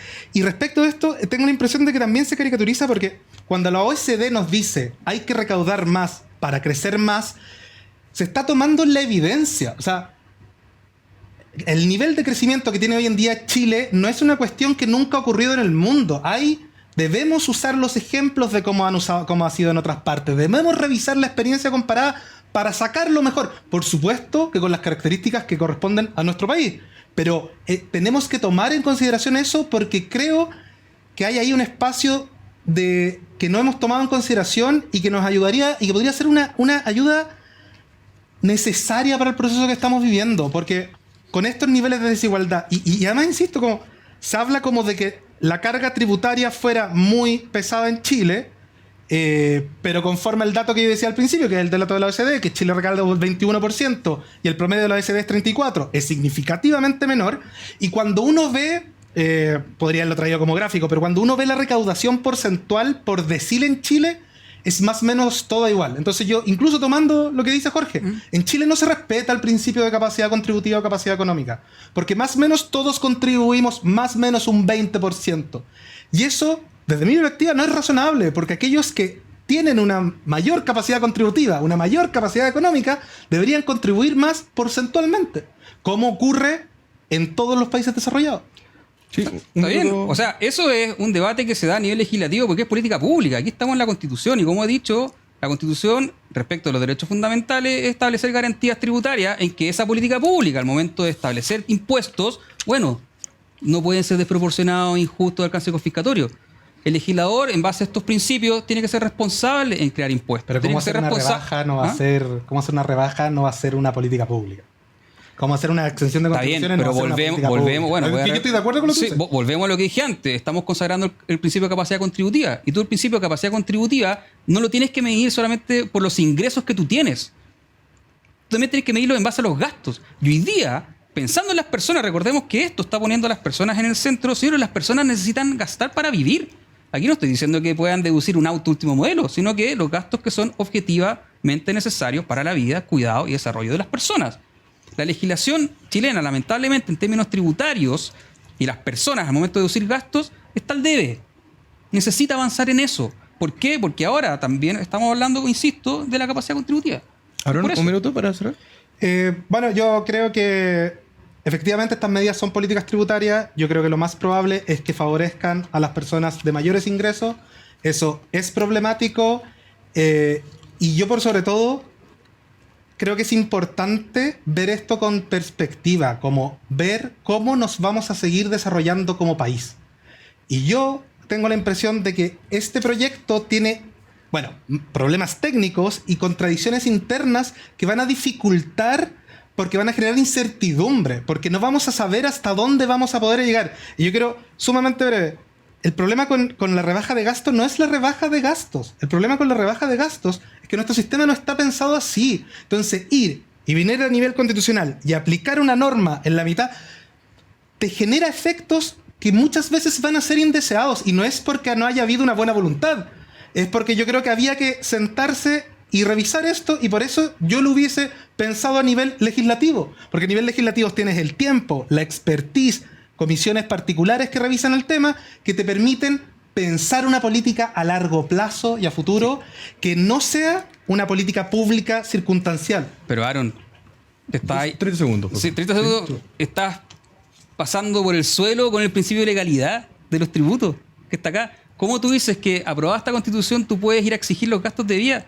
respecto a esto, tengo la impresión de que también se caricaturiza porque cuando la OECD nos dice hay que recaudar más para crecer más, se está tomando la evidencia. O sea, el nivel de crecimiento que tiene hoy en día Chile no es una cuestión que nunca ha ocurrido en el mundo. Debemos usar los ejemplos de cómo ha sido en otras partes. Debemos revisar la experiencia comparada para sacar lo mejor. Por supuesto que con las características que corresponden a nuestro país. Pero tenemos que tomar en consideración eso porque creo que hay ahí un espacio que no hemos tomado en consideración y que nos ayudaría y que podría ser una ayuda necesaria para el proceso que estamos viviendo. Porque con estos niveles de desigualdad, y además insisto, como se habla como de que la carga tributaria fuera muy pesada en Chile, pero conforme al dato que yo decía al principio, que es el dato de la OECD, que Chile recauda el 21% y el promedio de la OECD es 34%, es significativamente menor. Y cuando uno ve, podría haberlo traído como gráfico, pero cuando uno ve la recaudación porcentual por decil en Chile, es más o menos toda igual. Entonces yo, incluso tomando lo que dice Jorge, en Chile no se respeta el principio de capacidad contributiva o capacidad económica, porque más o menos todos contribuimos más o menos un 20%. Y eso, desde mi perspectiva, no es razonable, porque aquellos que tienen una mayor capacidad contributiva, una mayor capacidad económica, deberían contribuir más porcentualmente, como ocurre en todos los países desarrollados. Sí, está bien. O sea, eso es un debate que se da a nivel legislativo porque es política pública. Aquí estamos en la Constitución y, como he dicho, la Constitución, respecto a los derechos fundamentales, es establecer garantías tributarias en que esa política pública, al momento de establecer impuestos, bueno, no pueden ser desproporcionados o injustos de alcance confiscatorio. El legislador, en base a estos principios, tiene que ser responsable en crear impuestos. Pero ¿cómo hacer una rebaja no va a ser, cómo hacer una rebaja no va a ser una política pública? ¿Cómo hacer una extensión de contribuciones? Está bien, pero volvemos. Bueno, yo estoy de acuerdo con lo que dices. Volvemos a lo que dije antes. Estamos consagrando el principio de capacidad contributiva. Y tú el principio de capacidad contributiva no lo tienes que medir solamente por los ingresos que tú tienes. Tú también tienes que medirlo en base a los gastos. Y hoy día, pensando en las personas, recordemos que esto está poniendo a las personas en el centro. Señores, las personas necesitan gastar para vivir. Aquí no estoy diciendo que puedan deducir un auto último modelo, sino que los gastos que son objetivamente necesarios para la vida, cuidado y desarrollo de las personas. La legislación chilena, lamentablemente, en términos tributarios, y las personas al momento de deducir gastos, está al debe. Necesita avanzar en eso. ¿Por qué? Porque ahora también estamos hablando, insisto, de la capacidad contributiva. Aaron, Por eso. un minuto para cerrar. Bueno, yo creo que efectivamente estas medidas son políticas tributarias. Yo creo que lo más probable es que favorezcan a las personas de mayores ingresos. Eso es problemático. Y yo por sobre todo creo que es importante ver esto con perspectiva, como ver cómo nos vamos a seguir desarrollando como país. Y yo tengo la impresión de que este proyecto tiene, bueno, problemas técnicos y contradicciones internas que van a dificultar, porque van a generar incertidumbre, porque no vamos a saber hasta dónde vamos a poder llegar. Y yo quiero, sumamente breve, el problema con la rebaja de gastos no es la rebaja de gastos. El problema con la rebaja de gastos es que nuestro sistema no está pensado así. Entonces, ir y venir a nivel constitucional y aplicar una norma en la mitad te genera efectos que muchas veces van a ser indeseados. Y no es porque no haya habido una buena voluntad. Es porque yo creo que había que sentarse y revisar esto, y por eso yo lo hubiese pensado a nivel legislativo. Porque a nivel legislativo tienes el tiempo, la expertise, comisiones particulares que revisan el tema, que te permiten pensar una política a largo plazo y a futuro, que no sea una política pública circunstancial. Pero Aaron, está ahí. 30 segundos. por Sí, favor. 30 segundos. Estás pasando por el suelo con el principio de legalidad de los tributos que está acá. ¿Cómo tú dices que aprobada esta constitución tú puedes ir a exigir los gastos de vía?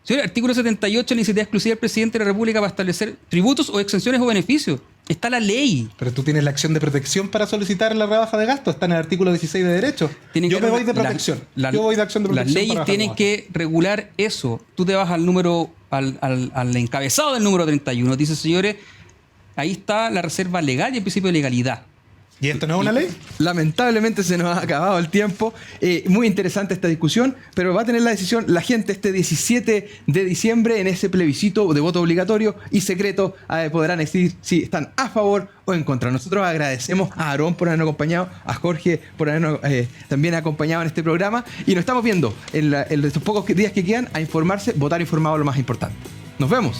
Señor, el artículo 78, la iniciativa exclusiva del presidente de la República para establecer tributos o exenciones o beneficios. Está la ley. Pero tú tienes la acción de protección para solicitar la rebaja de gastos. Está en el artículo 16 de Derecho. Tienen Yo que me voy de la- protección. la- Yo voy de acción de Las protección. leyes para tienen bajar que regular eso. Tú te vas al número, al encabezado del número 31. Dice, señores, ahí está la reserva legal y el principio de legalidad. ¿Y esto no es una ley? Lamentablemente se nos ha acabado el tiempo. Muy interesante esta discusión, pero va a tener la decisión la gente este 17 de diciembre en ese plebiscito de voto obligatorio y secreto. Podrán decir si están a favor o en contra. Nosotros agradecemos a Aarón por habernos acompañado, a Jorge por habernos también acompañado en este programa, y nos estamos viendo en estos pocos días que quedan a informarse, votar informado lo más importante. Nos vemos.